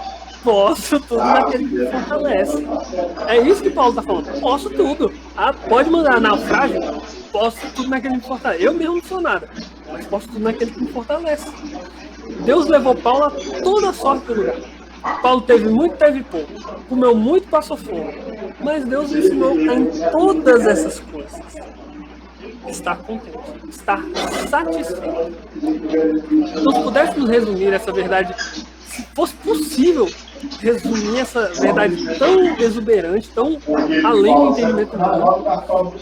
S2: posto tudo naquele que me fortalece. É isso que Paulo tá falando, posso tudo. Pode mandar naufrágio, posso tudo naquele que me fortalece. Eu mesmo não sou nada, mas posso tudo naquele que me fortalece. Deus levou Paulo a toda sorte do lugar. Paulo teve muito, teve pouco. Comeu muito, passou fome. Mas Deus me ensinou em todas essas coisas estar contente, estar satisfeito. Então, se pudéssemos resumir essa verdade, se fosse possível resumir essa verdade tão exuberante, tão além do entendimento humano,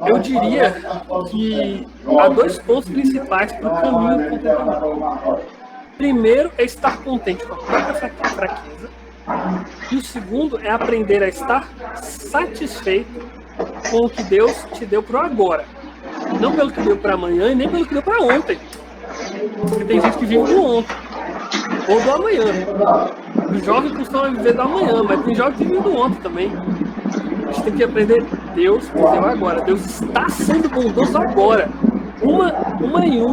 S2: eu diria que há 2 pontos principais para o caminho do contentamento. Primeiro é estar contente com a própria fraqueza. E o segundo é aprender a estar satisfeito com o que Deus te deu para o agora. Não pelo que deu para amanhã e nem pelo que deu para ontem. Porque tem gente que vive do ontem. Ou do amanhã. Os jovens costumam viver do amanhã, mas tem jovens que vivem do ontem também. A gente tem que aprender Deus me deu agora. Deus está sendo bondoso agora.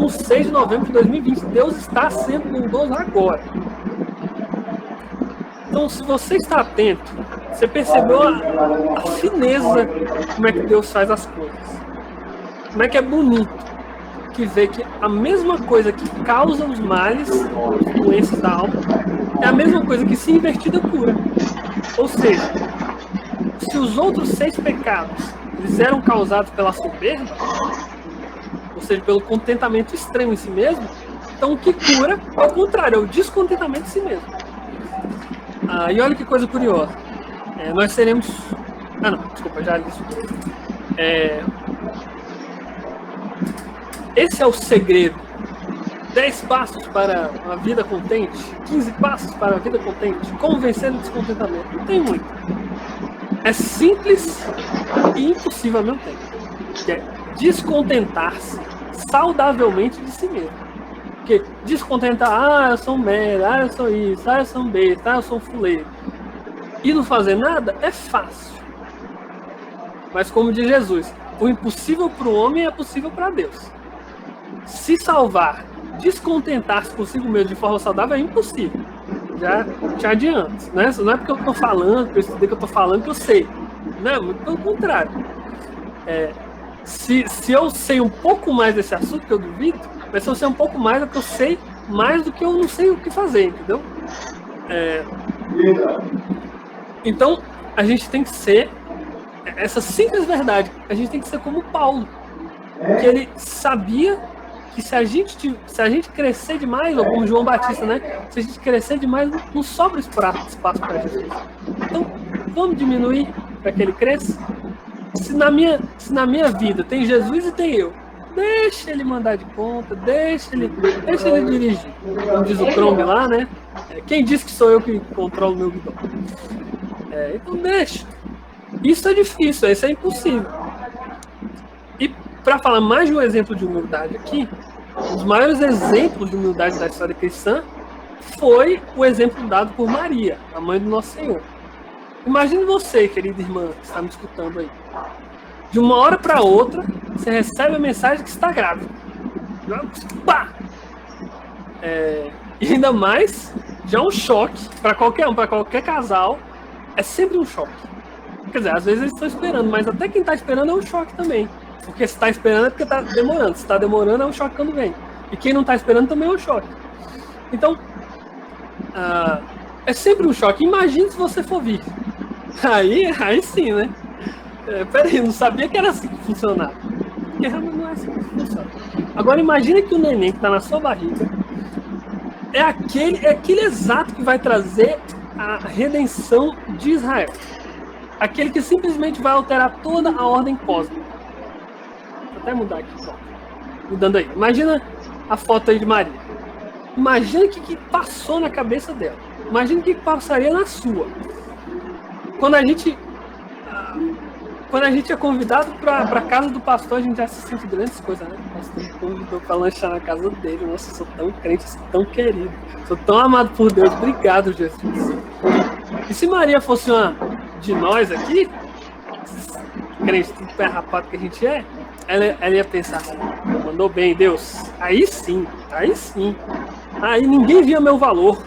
S2: 6 de novembro de 2020. Deus está sendo bondoso agora. Então, se você está atento, você percebeu a fineza, como é que Deus faz as coisas. Como é que é bonito que vê que a mesma coisa que causa os males, as doenças da alma, é a mesma coisa que, se invertida, cura. Ou seja, se os outros 6 pecados eles eram causados pela soberba, ou seja, pelo contentamento extremo em si mesmo, então o que cura, ao contrário, é o descontentamento em si mesmo. E olha que coisa curiosa. Nós seremos... já li isso. Esse é o segredo. 10 passos para uma vida contente, 15 passos para uma vida contente, como vencer o descontentamento. Não tem muito. É simples e impossível ao mesmo tempo. Que é descontentar-se saudavelmente de si mesmo. Porque descontentar, eu sou um merda, eu sou isso, eu sou um besta, eu sou um fuleiro. E não fazer nada é fácil. Mas como diz Jesus, o impossível para o homem é possível para Deus. Se salvar descontentar-se consigo mesmo de forma saudável é impossível. Já te adianto. Né? Não é porque eu estou falando, que eu estudei, que eu estou falando que eu sei. Não, muito pelo contrário. Se eu sei um pouco mais desse assunto, que eu duvido, mas se eu sei um pouco mais, é que eu sei mais do que eu não sei o que fazer, entendeu? Então, a gente tem que ser, essa simples verdade, a gente tem que ser como Paulo, que ele sabia que se a gente crescer demais, ou como João Batista, né? Se a gente crescer demais, não sobra espaço para Jesus. Então, vamos diminuir para que ele cresça? Se na minha vida tem Jesus e tem eu, deixa ele mandar de conta, deixa ele dirigir. Como diz o Chrome lá, né? Quem disse que sou eu que controlo o meu guidão? Então deixa. Isso é difícil, isso é impossível. E para falar mais de um exemplo de humildade aqui, um dos maiores exemplos de humildade da história cristã foi o exemplo dado por Maria, a mãe do Nosso Senhor. Imagine você, querida irmã, que está me escutando aí. De uma hora para outra, você recebe a mensagem que está grávida. Pá! E ainda mais, já é um choque para qualquer um, para qualquer casal, é sempre um choque. Quer dizer, às vezes eles estão esperando, mas até quem está esperando é um choque também. Porque se está esperando é porque está demorando. Se está demorando é um choque quando vem. E quem não está esperando também é um choque. Então, é sempre um choque. Imagine se você for virgem. Aí sim, né? Peraí, eu não sabia que era assim que funcionava. Porque realmente não é assim que funciona. Agora imagine que o neném que está na sua barriga é aquele exato que vai trazer a redenção de Israel. Aquele que simplesmente vai alterar toda a ordem cósmica. Vou até mudar aqui, só. Mudando aí. Imagina a foto aí de Maria. Imagina o que passou na cabeça dela. Imagina o que passaria na sua. Quando a gente é convidado para a casa do pastor, a gente já se sente grandes coisas, né? O pastor me convidou para lanchar na casa dele. Nossa, eu sou tão crente, sou tão querido, sou tão amado por Deus. Obrigado, Jesus. E se Maria fosse uma de nós aqui, crente, tudo pé rapado que a gente é, ela ia pensar assim: mandou bem, Deus. Aí sim. Aí ninguém via meu valor,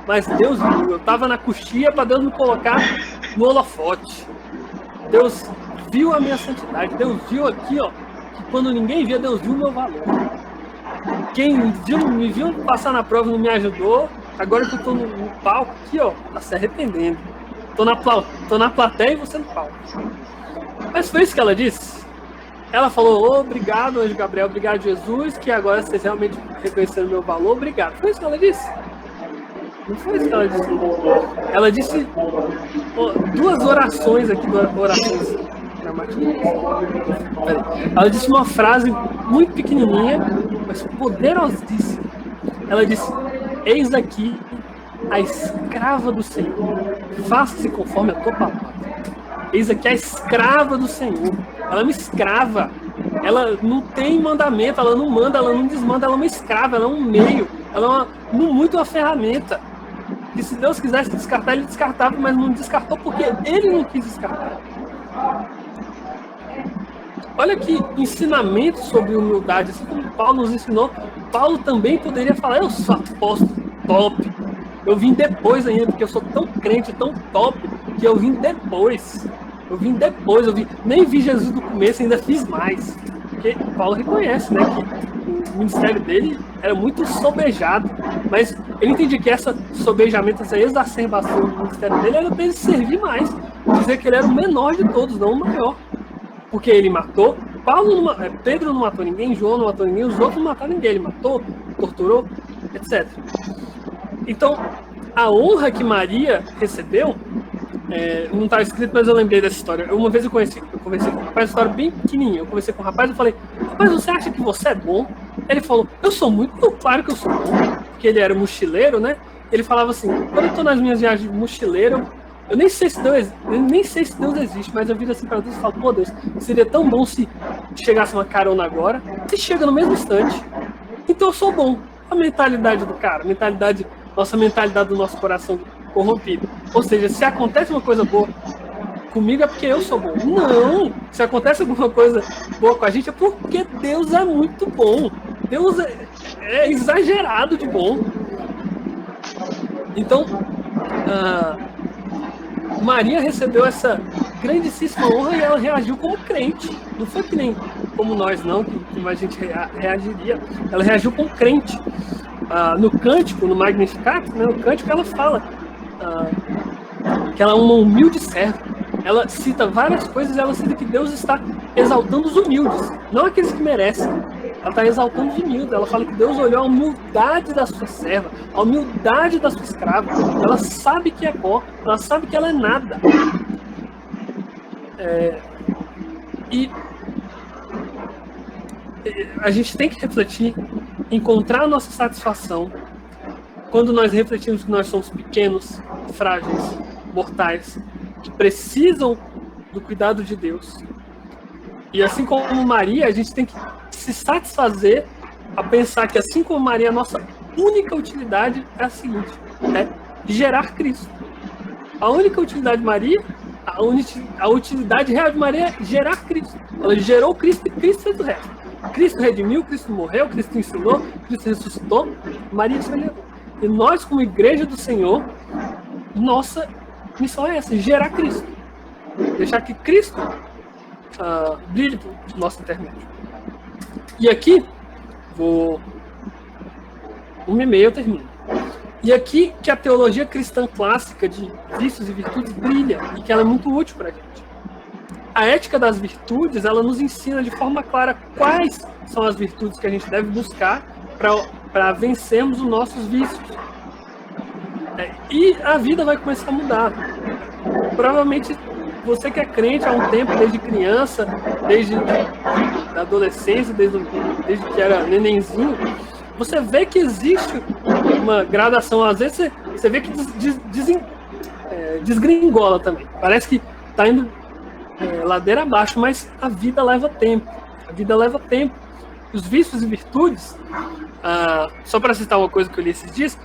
S2: mas Deus viu. Eu estava na coxia para Deus me colocar no holofote. Deus viu a minha santidade. Deus viu aqui, ó, que quando ninguém via, Deus viu o meu valor. Quem me viu passar na prova não me ajudou. Agora que eu tô no palco aqui, ó, tá se arrependendo. Tô na plateia e você no palco. Mas foi isso que ela disse. Ela falou: obrigado, anjo Gabriel, obrigado, Jesus, que agora vocês realmente reconheceram o meu valor, obrigado. Foi isso que ela disse? Não foi isso que ela disse. Ela disse duas orações aqui, orações gramaticais. Ela disse uma frase muito pequenininha, mas poderosíssima. Ela disse: eis aqui a escrava do Senhor, faça-se conforme a tua palavra. Eis aqui a escrava do Senhor. Ela é uma escrava. Ela não tem mandamento, ela não manda, ela não desmanda, ela é uma escrava, ela é um meio, ela é muito uma ferramenta. E se Deus quisesse descartar, ele descartava, mas não descartou porque ele não quis descartar. Olha que ensinamento sobre humildade, assim como Paulo nos ensinou. Paulo também poderia falar: eu sou apóstolo top. Eu vim depois ainda, porque eu sou tão crente, tão top, que eu vim depois. Nem vi Jesus do começo, ainda fiz mais. Porque Paulo reconhece, né, que o ministério dele era muito sobejado, mas ele entendia que essa sobejamento, essa exacerbação do ministério dele era para ele servir mais, dizer que ele era o menor de todos, não o maior. Porque ele matou, Pedro não matou ninguém, João não matou ninguém, os outros não mataram ninguém, ele matou, torturou, etc. Então, a honra que Maria recebeu, não está escrito, mas eu lembrei dessa história. Uma vez eu conversei com um rapaz, uma história bem pequenininha. Eu conversei com um rapaz e falei: rapaz, você acha que você é bom? Ele falou: eu sou muito, claro que eu sou bom. Porque ele era mochileiro, né? Ele falava assim: quando eu estou nas minhas viagens de mochileiro, eu nem sei se Deus existe, mas eu viro assim para Deus e falo: pô, Deus, seria tão bom se chegasse uma carona agora, e chega no mesmo instante. Então eu sou bom. A mentalidade do cara, nossa mentalidade do nosso coração corrompido. Ou seja, se acontece uma coisa boa comigo é porque eu sou bom. Não! Se acontece alguma coisa boa com a gente é porque Deus é muito bom. Deus é exagerado de bom. Então, Maria recebeu essa grandíssima honra e ela reagiu como crente. Não foi que nem como nós, não, que a gente reagiria. Ela reagiu como crente. No cântico, no Magnificat, né, no cântico ela fala que ela é uma humilde serva. Ela cita várias coisas, ela cita que Deus está exaltando os humildes, não aqueles que merecem. Ela está exaltando os humildes. Ela fala que Deus olhou a humildade da sua serva, a humildade da sua escrava. Ela sabe que é pó, ela sabe que ela é nada. E a gente tem que refletir, encontrar a nossa satisfação quando nós refletimos que nós somos pequenos, frágeis, mortais, que precisam do cuidado de Deus. E assim como Maria, a gente tem que se satisfazer a pensar que, assim como Maria, a nossa única utilidade é a seguinte: é gerar Cristo. A única utilidade de Maria, a utilidade real de Maria é gerar Cristo. Ela gerou Cristo e Cristo fez o resto. Cristo redimiu, Cristo morreu, Cristo ensinou, Cristo ressuscitou, Maria se levou. E nós, como igreja do Senhor, nossa missão é essa: gerar Cristo. Deixar que Cristo brilhe para o nosso intermédio. E aqui, uma e meia eu termino. E aqui que a teologia cristã clássica de vícios e virtudes brilha, e que ela é muito útil para a gente. A ética das virtudes, ela nos ensina de forma clara quais são as virtudes que a gente deve buscar para vencermos os nossos vícios. E a vida vai começar a mudar. Provavelmente você que é crente há um tempo, desde criança, desde a adolescência, desde que era nenenzinho, você vê que existe uma gradação. Às vezes você vê que desgringola também. Parece que está indo ladeira abaixo, mas a vida leva tempo. A vida leva tempo. Os vícios e virtudes, só para citar uma coisa que eu li esses dias,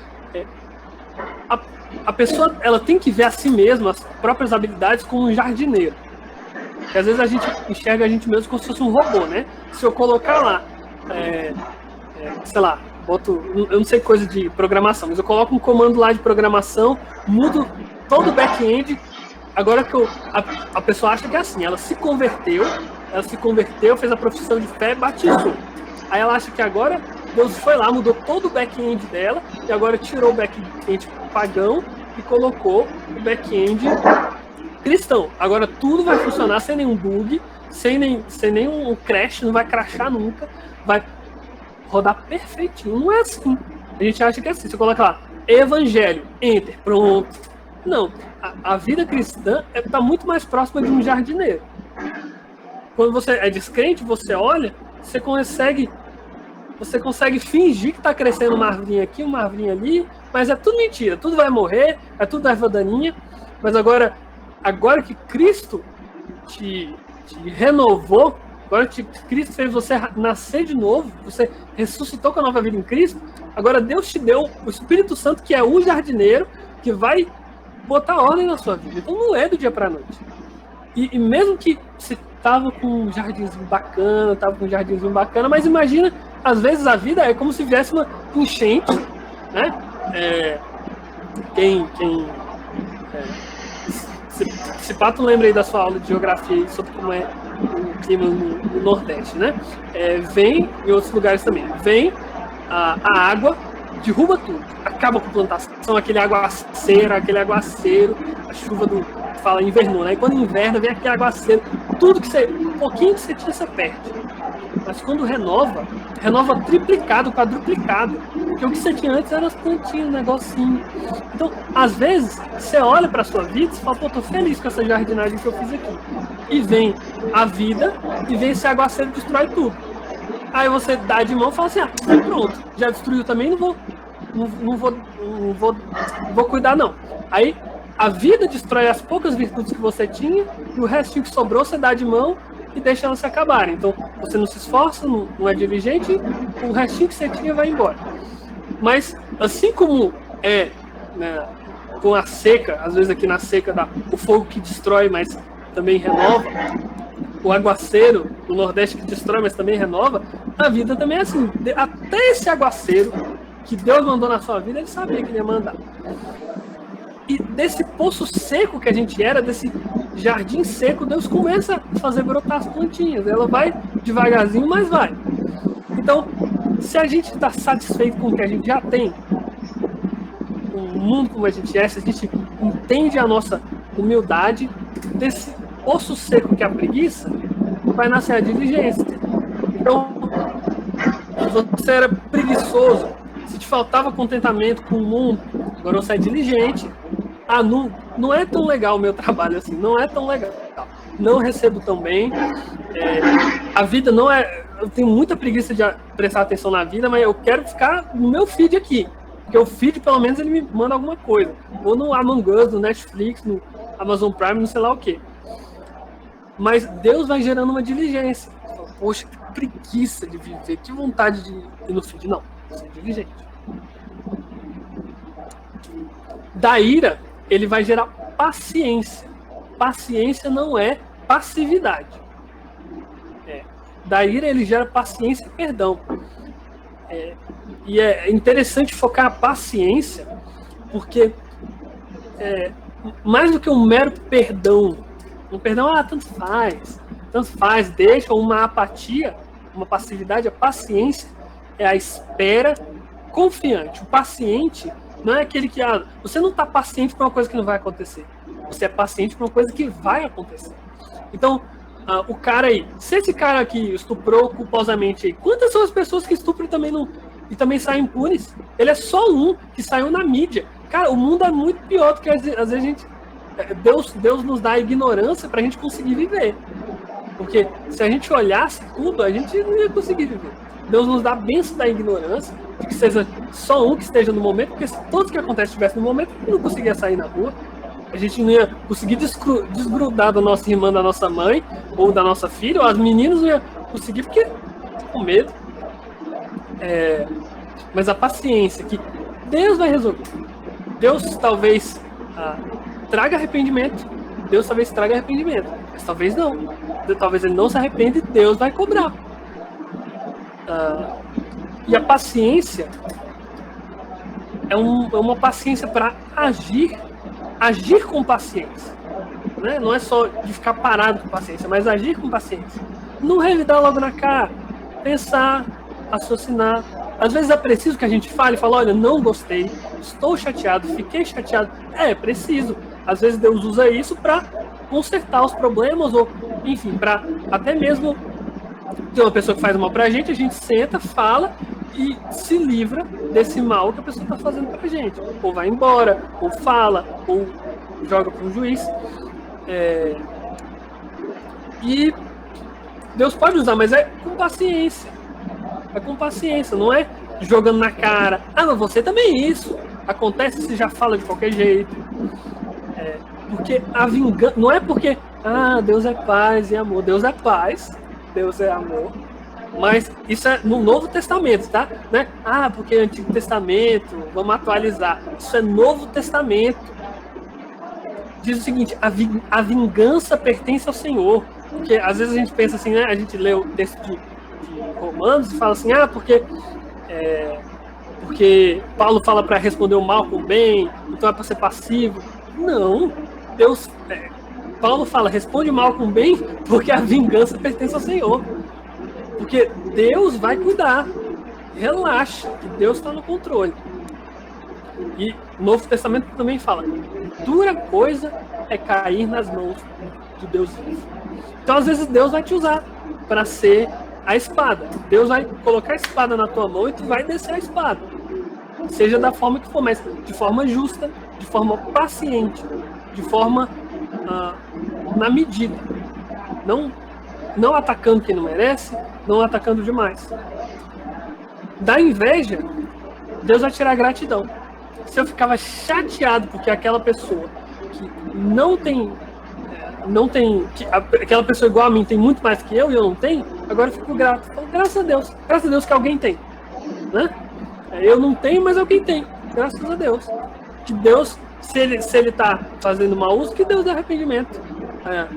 S2: a pessoa ela tem que ver a si mesma, as próprias habilidades, como um jardineiro. Porque às vezes a gente enxerga a gente mesmo como se fosse um robô, né? Se eu colocar lá, sei lá, eu não sei coisa de programação, mas eu coloco um comando lá de programação, mudo todo o back-end. Agora que a pessoa acha que é assim, ela se converteu, fez a profissão de fé, batizou. Aí ela acha que agora Deus foi lá, mudou todo o back-end dela, e agora tirou o back-end pagão e colocou o back-end cristão. Agora tudo vai funcionar sem nenhum bug, sem nenhum crash, não vai crashar nunca, vai rodar perfeitinho. Não é assim. A gente acha que é assim. Você coloca lá, evangelho, enter, pronto. Não. A vida cristã está muito mais próxima de um jardineiro. Quando você é descrente, você olha, você consegue fingir que está crescendo uma arvinha aqui, uma arvinha ali, mas é tudo mentira, tudo vai morrer, é tudo erva daninha. Mas agora que Cristo te renovou, agora que Cristo fez você nascer de novo, você ressuscitou com a nova vida em Cristo, agora Deus te deu o Espírito Santo, que é o jardineiro, que vai botar ordem na sua vida. Então não é do dia para a noite. E mesmo que você tava com um jardinzinho bacana, mas imagina, às vezes a vida é como se viesse uma enchente, né? Se Pato lembra aí da sua aula de geografia sobre como é o clima no Nordeste, né? Vem, em outros lugares também, vem a água, derruba tudo, acaba com a plantação, aquele aguaceiro, a chuva fala invernou, né? E quando inverna, vem aquele aguaceiro, um pouquinho que você tinha, você perde. Mas quando renova triplicado, quadruplicado. Porque o que você tinha antes era as plantinhas, um negocinho. Então, às vezes, você olha para a sua vida e fala, pô, tô feliz com essa jardinagem que eu fiz aqui. E vem a vida, e vem esse aguaceiro e destrói tudo. Aí você dá de mão e fala assim, pronto, já destruiu também, não vou cuidar não. Aí a vida destrói as poucas virtudes que você tinha, e o restinho que sobrou você dá de mão e deixa elas se acabarem. Então você não se esforça, não é diligente, o restinho que você tinha vai embora. Mas assim como né, com a seca, às vezes aqui na seca dá o fogo que destrói, mas também renova, o aguaceiro do Nordeste que destrói, mas também renova, a vida também é assim. Até esse aguaceiro que Deus mandou na sua vida, ele sabia que ele ia mandar. E desse poço seco que a gente era, desse jardim seco, Deus começa a fazer brotar as plantinhas. Ela vai devagarzinho, mas vai. Então, se a gente está satisfeito com o que a gente já tem, com o mundo como a gente é, se a gente entende a nossa humildade, desse poço seco que é a preguiça, vai nascer a diligência. Então, se você era preguiçoso, se te faltava contentamento com o mundo, agora você é diligente. Ah, não é tão legal o meu trabalho assim, não é tão legal. Não recebo tão bem. A vida não é... Eu tenho muita preguiça de prestar atenção na vida, mas eu quero ficar no meu feed aqui. Porque o feed, pelo menos, ele me manda alguma coisa. Ou no Among Us, no Netflix, no Amazon Prime, não sei lá o quê. Mas Deus vai gerando uma diligência. Poxa, que preguiça de viver, que vontade de ir no feed. Não, você é diligente. Da ira, ele vai gerar paciência. Paciência não é passividade. Da ira, ele gera paciência e perdão. E é interessante focar a paciência, porque mais do que um mero perdão, um perdão, tanto faz, deixa uma apatia, uma passividade, a paciência é a espera confiante. O paciente não é aquele que, você não está paciente para uma coisa que não vai acontecer, você é paciente para uma coisa que vai acontecer. Então, o cara aí, se esse cara que estuprou culposamente aí, quantas são as pessoas que estupram e também saem impunes? Ele é só um que saiu na mídia. Cara, o mundo é muito pior do que às vezes a gente... Deus nos dá a ignorância pra gente conseguir viver. Porque se a gente olhasse tudo, a gente não ia conseguir viver. Deus nos dá a bênção da ignorância, de que seja só um que esteja no momento, porque se todos que acontecem estivessem no momento, a gente não conseguia sair na rua. A gente não ia conseguir desgrudar da nossa irmã, da nossa mãe, ou da nossa filha, ou as meninas não iam conseguir, porque com medo. Mas a paciência, que Deus vai resolver. Deus talvez traga arrependimento. Deus talvez traga arrependimento. Mas talvez não. Talvez ele não se arrependa e Deus vai cobrar. E a paciência é uma paciência para agir com paciência, né? Não é só de ficar parado com paciência, mas agir com paciência. Não revidar logo na cara, pensar, raciocinar. Às vezes é preciso que a gente fale e fale, olha, não gostei, estou chateado, fiquei chateado. É preciso. Às vezes Deus usa isso para consertar os problemas, ou enfim, para até mesmo ter uma pessoa que faz mal pra gente senta, fala e se livra desse mal que a pessoa está fazendo pra gente. Ou vai embora, ou fala, ou joga para um juiz. E Deus pode usar, mas é com paciência. É com paciência, não é jogando na cara. Mas você também é isso. Acontece, você já fala de qualquer jeito. Porque a vingança... Não é porque... Deus é paz e amor. Deus é paz, Deus é amor. Mas isso é no Novo Testamento, tá? Né? Porque é Antigo Testamento, vamos atualizar. Isso é Novo Testamento. Diz o seguinte, a vingança pertence ao Senhor. Porque às vezes a gente pensa assim, né? A gente lê o texto de Romanos e fala assim, porque Paulo fala para responder o mal com o bem, então é para ser passivo. Não, Deus... Paulo fala, responde mal com o bem, porque a vingança pertence ao Senhor. Porque Deus vai cuidar. Relaxa, que Deus está no controle. E o Novo Testamento também fala, dura coisa é cair nas mãos de Deus vivo. Então, às vezes, Deus vai te usar para ser a espada. Deus vai colocar a espada na tua mão e tu vai descer a espada. Seja da forma que for, mas de forma justa, de forma paciente, de forma na medida. Não atacando quem não merece, não atacando demais. Da inveja, Deus vai tirar a gratidão. Se eu ficava chateado porque aquela pessoa que não tem aquela pessoa igual a mim tem muito mais que eu e eu não tenho, agora eu fico grato. Então, graças a Deus que alguém tem, né? Eu não tenho, mas alguém tem, graças a Deus. Que Deus, se ele está fazendo mau uso, que Deus dê arrependimento.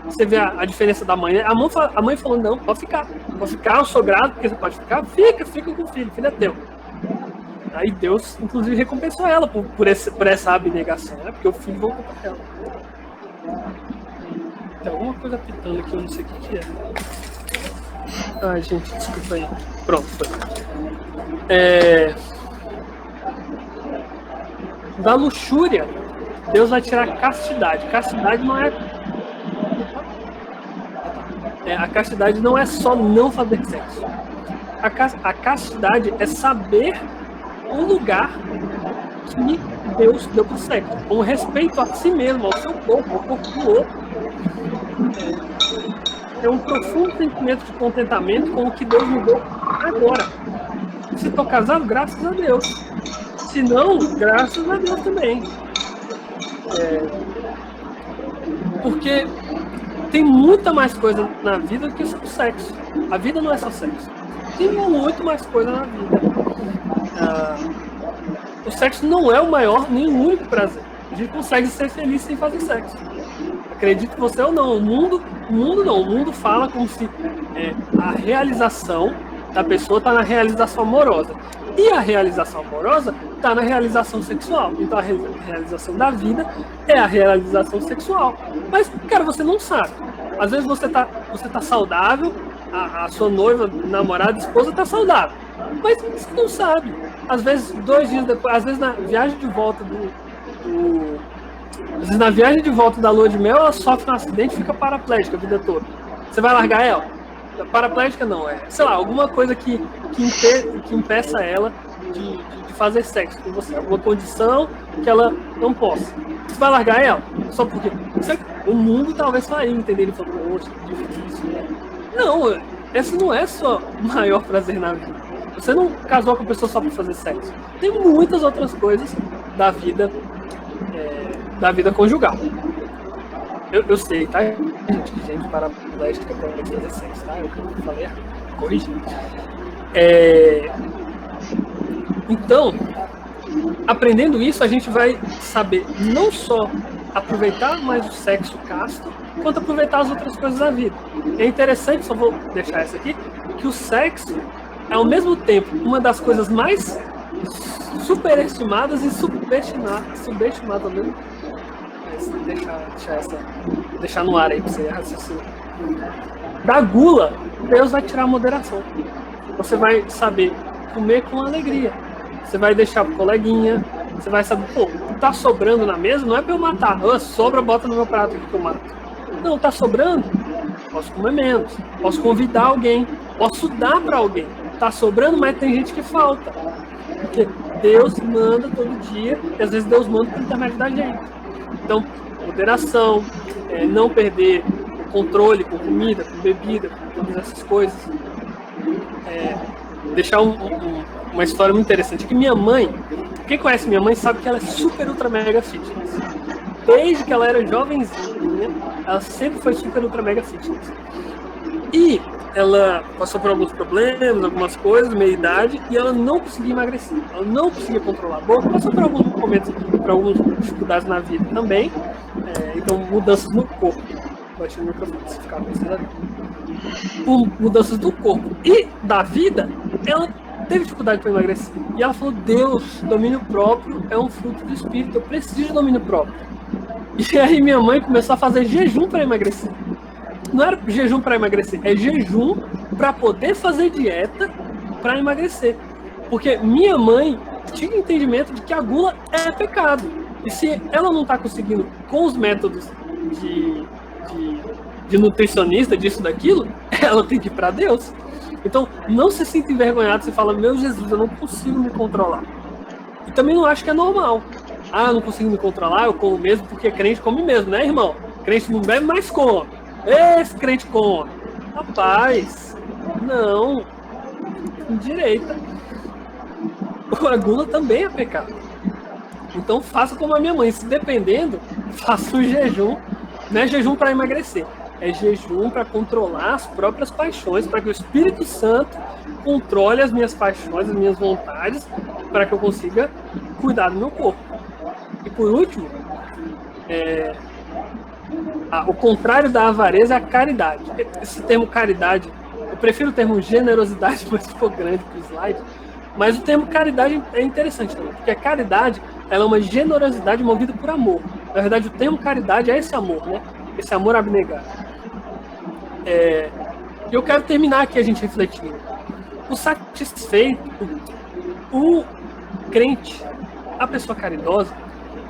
S2: Você vê a diferença da mãe. A mãe falou, não, pode ficar, eu sou grato, porque você pode ficar, fica com o filho é teu. Aí Deus, inclusive, recompensou ela por essa abnegação, né? Porque o filho voltou para ela. Tem alguma coisa pitando aqui, eu não sei o que é. Ai, gente, desculpa aí. Pronto, foi. Da luxúria, Deus vai tirar a castidade. Castidade não é... A castidade não é só não fazer sexo. A castidade é saber o lugar que Deus deu para o sexo, com respeito a si mesmo, ao seu corpo, ao corpo do outro. É um profundo sentimento de contentamento com o que Deus me deu agora. Se estou casado, graças a Deus. Se não, graças a Deus também. Porque tem muita mais coisa na vida do que só o sexo. A vida não é só sexo. Tem muito mais coisa na vida. O sexo não é o maior nem o único prazer. A gente consegue ser feliz sem fazer sexo. Acredite você ou não. O mundo fala como se a realização da pessoa está na realização amorosa. E a realização amorosa está na realização sexual. Então a realização da vida é a realização sexual. Mas, cara, você não sabe. Às vezes você tá saudável, a sua noiva, namorada, esposa está saudável. Mas você não sabe. Às vezes, 2 dias depois, às vezes na viagem de volta às vezes na viagem de volta da lua de mel, ela sofre um acidente e fica paraplégica a vida toda. Você vai largar ela? Paraplégica não, sei lá, alguma coisa que impeça ela de fazer sexo com você, alguma condição que ela não possa. Você vai largar ela? Só porque o mundo talvez faria, entendeu? Ele falou, poxa, que difícil, né? Não, esse não é só o maior prazer na vida. Você não casou com a pessoa só para fazer sexo. Tem muitas outras coisas da vida conjugal. Eu sei, tá? Gente paraplégica pode fazer sexo, tá? Eu falei, corrigi. Então, aprendendo isso, a gente vai saber não só aproveitar mais o sexo casto, quanto aproveitar as outras coisas da vida. É interessante, só vou deixar essa aqui, que o sexo é ao mesmo tempo uma das coisas mais superestimadas e subestimadas ao mesmo tempo. Deixar no ar aí pra você raciocinar. Da gula, Deus vai tirar a moderação. Você vai saber comer com alegria. Você vai deixar pro coleguinha. Você vai saber, tá sobrando na mesa, não é pra eu matar. Sobra, bota no meu prato aqui que eu mato. Não, tá sobrando, posso comer menos. Posso convidar alguém. Posso dar pra alguém. Tá sobrando, mas tem gente que falta. Porque Deus manda todo dia, e às vezes Deus manda por intermédio da gente. Então, moderação, não perder o controle com comida, com bebida, com todas essas coisas. Deixar uma história muito interessante. Que minha mãe, quem conhece minha mãe sabe que ela é super, ultra, mega fitness. Desde que ela era jovenzinha, ela sempre foi super, ultra, mega fitness. E ela passou por alguns problemas, algumas coisas, meia-idade, e ela não conseguia emagrecer. Ela não conseguia controlar a boca, passou por alguns momentos, por algumas dificuldades na vida também. Então, mudanças no corpo. Baixei no microfone, se ficar pensando. Por mudanças do corpo e da vida, ela teve dificuldade para emagrecer. E ela falou, Deus, domínio próprio é um fruto do espírito, eu preciso de domínio próprio. E aí minha mãe começou a fazer jejum para emagrecer. Não era jejum para emagrecer, é jejum para poder fazer dieta para emagrecer. Porque minha mãe tinha entendimento de que a gula é pecado. E se ela não está conseguindo com os métodos de nutricionista, disso, daquilo, ela tem que ir para Deus. Então, não se sinta envergonhado, você fala, meu Jesus, eu não consigo me controlar. E também não acho que é normal. Eu não consigo me controlar, eu como mesmo, porque crente come mesmo, né, irmão? Crente não bebe, mas come. Esse crente come. Rapaz, não. Direita. A gula também é pecado. Então faça como a minha mãe, se dependendo, faça o jejum. Não é jejum para emagrecer, é jejum para controlar as próprias paixões, para que o Espírito Santo controle as minhas paixões, as minhas vontades, para que eu consiga cuidar do meu corpo. E por último, o contrário da avareza é a caridade. Esse termo caridade, eu prefiro o termo generosidade, mas ficou grande para o slide. Mas o termo caridade é interessante também, porque a caridade ela é uma generosidade movida por amor. Na verdade, o termo caridade é esse amor, né? Esse amor abnegado. E eu quero terminar aqui a gente refletindo. O satisfeito, o crente, a pessoa caridosa,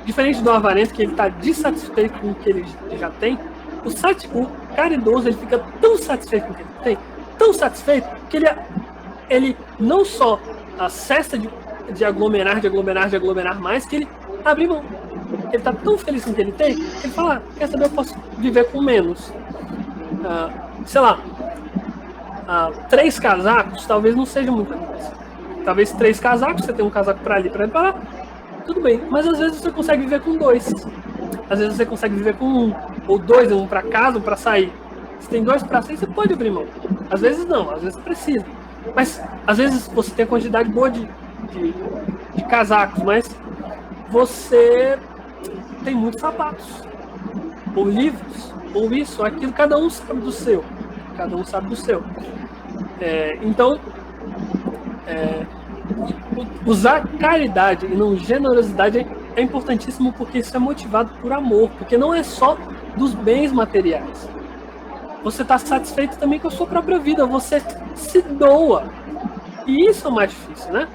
S2: diferente do avarento, que ele está dissatisfeito com o que ele já tem, o caridoso ele fica tão satisfeito com o que ele tem, tão satisfeito, que ele não só cessa de aglomerar mais, que ele abre mão. Ele está tão feliz com o que ele tem, que ele fala, quer saber, eu posso viver com menos. Sei lá, 3 casacos talvez não seja muita coisa. Talvez 3 casacos, você tem um casaco para ali, para lá, tudo bem. Mas às vezes você consegue viver com 2. Às vezes você consegue viver com 1 ou 2, um para casa, um para sair. Se tem 2 para sair, você pode abrir mão. Às vezes não, às vezes precisa. Mas às vezes você tem a quantidade boa de casacos, mas você tem muitos sapatos, ou livros, ou isso, ou aquilo, cada um sabe do seu. Cada um sabe do seu. Então, usar caridade e não generosidade é importantíssimo, porque isso é motivado por amor, porque não é só dos bens materiais. Você está satisfeito também com a sua própria vida, você se doa. E isso é o mais difícil, né?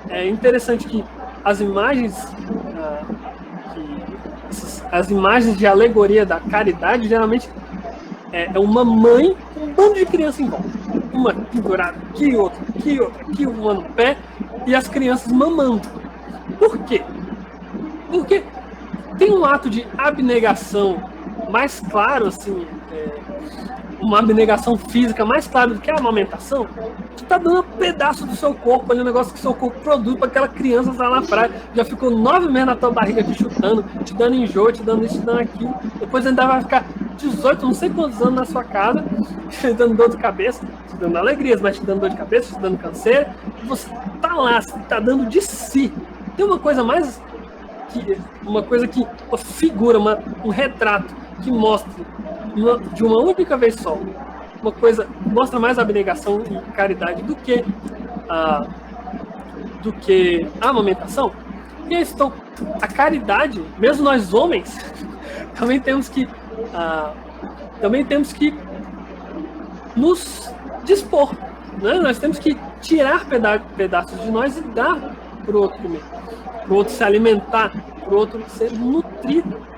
S2: É interessante que as imagens de alegoria da caridade, geralmente é uma mãe com um bando de crianças em volta. Uma pendurada aqui, outra aqui, uma no pé, e as crianças mamando. Por quê? Porque tem um ato de abnegação mais claro, assim, uma abnegação física mais clara do que a amamentação. Tu tá dando um pedaço do seu corpo ali, um negócio que seu corpo produz para aquela criança estar na praia, já ficou 9 meses na tua barriga te chutando, te dando enjoo, te dando isso, te dando aquilo, depois ainda vai ficar 18, não sei quantos anos na sua casa, te dando dor de cabeça, te dando alegrias, mas te dando dor de cabeça, te dando canseira, e você tá lá, você tá dando de si. Tem uma coisa mais, uma coisa que figura, um retrato que mostra de uma única vez só, uma coisa mostra mais abnegação e caridade do que a amamentação. E aí, então, a caridade, mesmo nós homens, também temos que nos dispor, né? Nós temos que tirar pedaços de nós e dar para o outro comer, para o outro se alimentar, para o outro ser nutrido.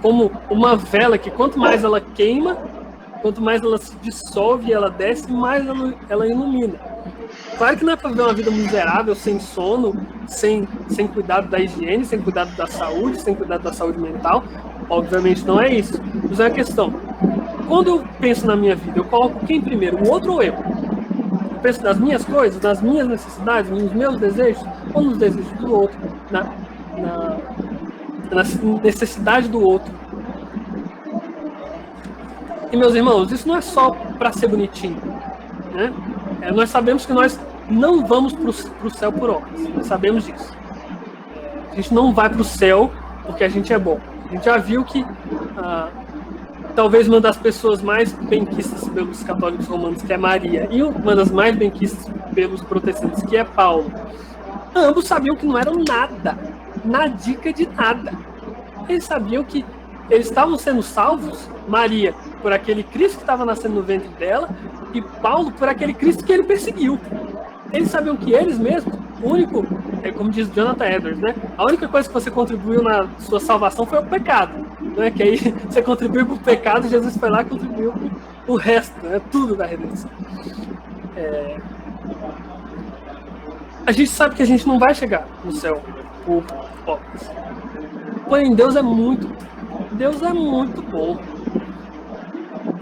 S2: Como uma vela que quanto mais ela queima, quanto mais ela se dissolve e ela desce, mais ela ilumina. Claro que não é para viver uma vida miserável, sem sono, sem cuidado da higiene, sem cuidado da saúde, sem cuidado da saúde mental. Obviamente não é isso. Mas é uma questão. Quando eu penso na minha vida, eu coloco quem primeiro, o outro ou eu? Eu penso nas minhas coisas, nas minhas necessidades, nos meus desejos, ou nos desejos do outro, na necessidade do outro. E, meus irmãos, isso não é só para ser bonitinho, né? Nós sabemos que nós não vamos para o céu por obras, nós sabemos disso. A gente não vai para o céu porque a gente é bom. A gente já viu que talvez uma das pessoas mais benquistas pelos católicos romanos, que é Maria, e uma das mais benquistas pelos protestantes, que é Paulo, ambos sabiam que não eram nada, nadica de nada. Eles sabiam que eles estavam sendo salvos, Maria por aquele Cristo que estava nascendo no ventre dela, e Paulo por aquele Cristo que ele perseguiu. Eles sabiam que eles mesmos, o único, como diz Jonathan Edwards, né? A única coisa que você contribuiu na sua salvação foi o pecado, né? Que aí você contribuiu com o pecado, Jesus foi lá e contribuiu com o resto, né? Tudo da redenção. A gente sabe que a gente não vai chegar no céu por pobres. Porém, Deus é muito bom.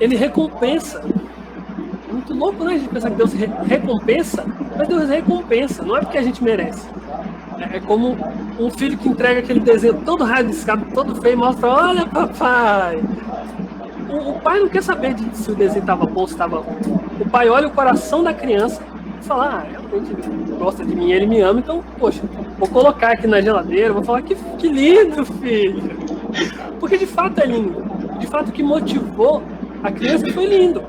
S2: Ele recompensa. É muito louco, né? A gente pensar que Deus recompensa, mas Deus recompensa, não é porque a gente merece. É como um filho que entrega aquele desenho todo rabiscado, todo feio, e mostra: olha, papai. O pai não quer saber se o desenho estava bom ou se estava ruim. O pai olha o coração da criança e fala: realmente ele gosta de mim, ele me ama, então, poxa, vou colocar aqui na geladeira, vou falar: que lindo, filho. Porque de fato é lindo. De fato o que motivou a criança foi lindo.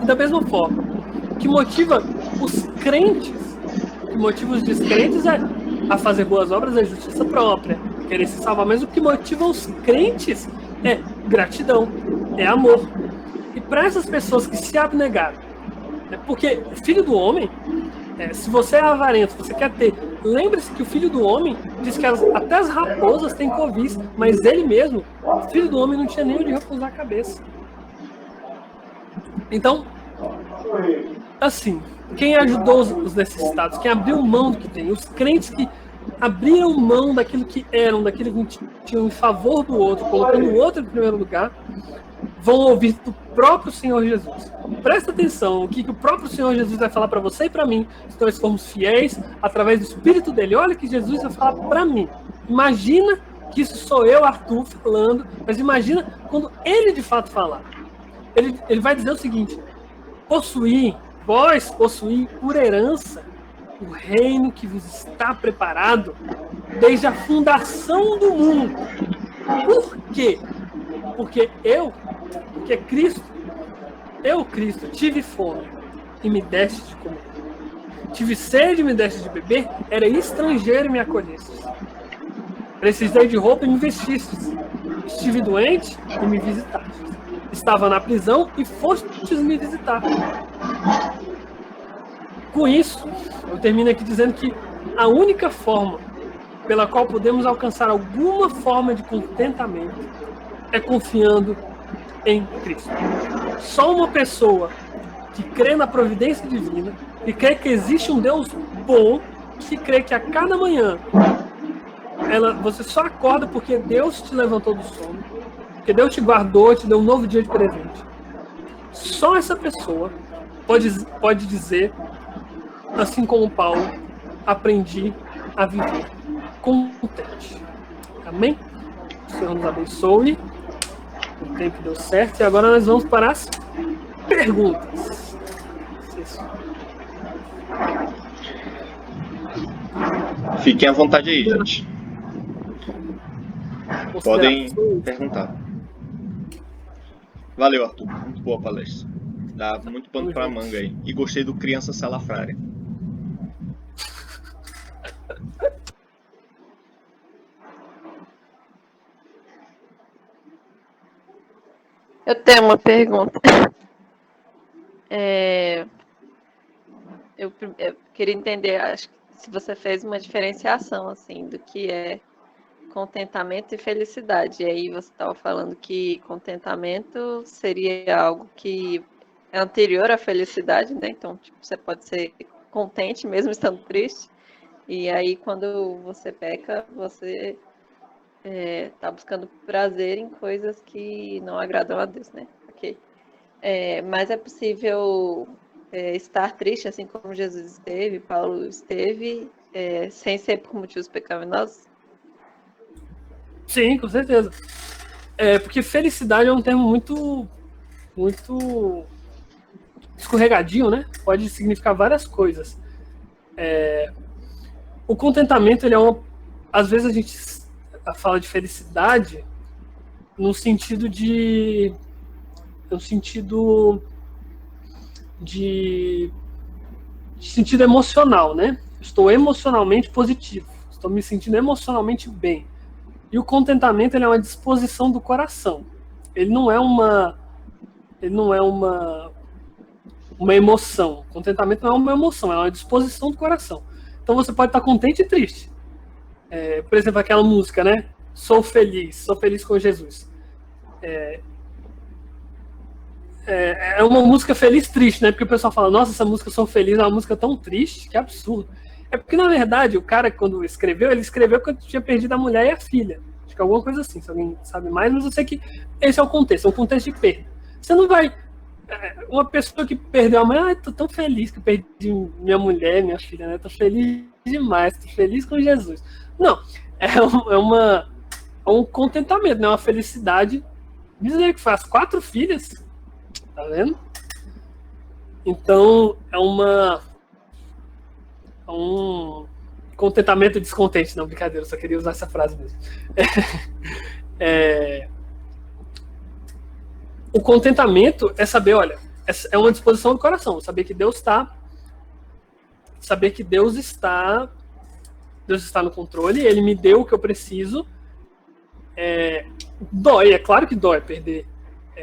S2: E da mesma forma, o que motiva os crentes, o que motiva os descrentes a fazer boas obras é justiça própria, querer se salvar. Mas o que motiva os crentes é gratidão, é amor. E para essas pessoas que se abnegaram, porque o filho do homem, se você é avarento, se você quer ter, lembre-se que o filho do homem diz que até as raposas têm covis, mas ele mesmo, o filho do homem, não tinha nem onde repousar a cabeça. Então, assim, quem ajudou os necessitados, quem abriu mão do que tem, os crentes que abriram mão daquilo que eram, daquilo que tinham em favor do outro, colocando o outro em primeiro lugar, vão ouvir do próprio Senhor Jesus. Presta atenção, o que o próprio Senhor Jesus vai falar para você e para mim, se nós formos fiéis, através do Espírito dele. Olha que Jesus vai falar para mim. Imagina que isso sou eu, Arthur, falando, mas imagina quando ele de fato falar. Ele vai dizer o seguinte: vós possuí por herança o reino que vos está preparado desde a fundação do mundo. Por quê? Porque Cristo, tive fome e me deste de comer. Tive sede e me deste de beber, era estrangeiro e me acolhestes. Precisei de roupa e me vestistes. Estive doente e me visitastes. Estava na prisão e fostes me visitar. Com isso, eu termino aqui dizendo que a única forma pela qual podemos alcançar alguma forma de contentamento é confiando em Cristo. Só uma pessoa que crê na providência divina, que crê que existe um Deus bom, que crê que a cada manhã você só acorda porque Deus te levantou do sono, porque Deus te guardou, te deu um novo dia de presente. Só essa pessoa pode dizer, assim como Paulo, aprendi a viver contente. Amém? O Senhor nos abençoe. O tempo deu certo. E agora nós vamos para as perguntas.
S3: Fiquem à vontade aí, gente. Podem perguntar. Valeu, Arthur. Muito boa a palestra. Dá muito pano pra manga aí. E gostei do Criança Salafrária.
S4: Eu tenho uma pergunta. Eu queria entender, acho que se você fez uma diferenciação assim do que é contentamento e felicidade. E aí você estava falando que contentamento seria algo que é anterior à felicidade, né? Então, tipo, você pode ser contente mesmo estando triste. E aí, quando você peca, você está buscando prazer em coisas que não agradam a Deus, né? Ok. Mas é possível estar triste, assim como Jesus esteve, Paulo esteve, sem ser por motivos pecaminosos?
S2: Sim, com certeza. Porque felicidade é um termo muito escorregadio, né? Pode significar várias coisas. O contentamento, ele às vezes a gente fala de felicidade no sentido sentido emocional, né? Estou emocionalmente positivo, estou me sentindo emocionalmente bem. E o contentamento, ele é uma disposição do coração. Ele não é uma emoção. O contentamento não é uma emoção, é uma disposição do coração. Então você pode estar contente e triste. Por exemplo, aquela música, né? Sou feliz com Jesus. É uma música feliz triste, né? Porque o pessoal fala, nossa, essa música Sou Feliz é uma música tão triste, que absurdo. É porque, na verdade, o cara, quando escreveu, ele escreveu quando tinha perdido a mulher e a filha. Acho que é alguma coisa assim, se alguém sabe mais, mas eu sei que esse é o um contexto de perda. Você não vai... Uma pessoa que perdeu a mãe, tô tão feliz que eu perdi minha mulher, minha filha, né? Tô feliz demais, tô feliz com Jesus. Não, é um contentamento, né? Uma felicidade. Dizer que faz 4 filhas, tá vendo? Então, é um contentamento descontente, não, brincadeira, eu só queria usar essa frase mesmo. O contentamento é saber, olha, é uma disposição do coração, saber que Deus está no controle, Ele me deu o que eu preciso. Dói, é claro que dói perder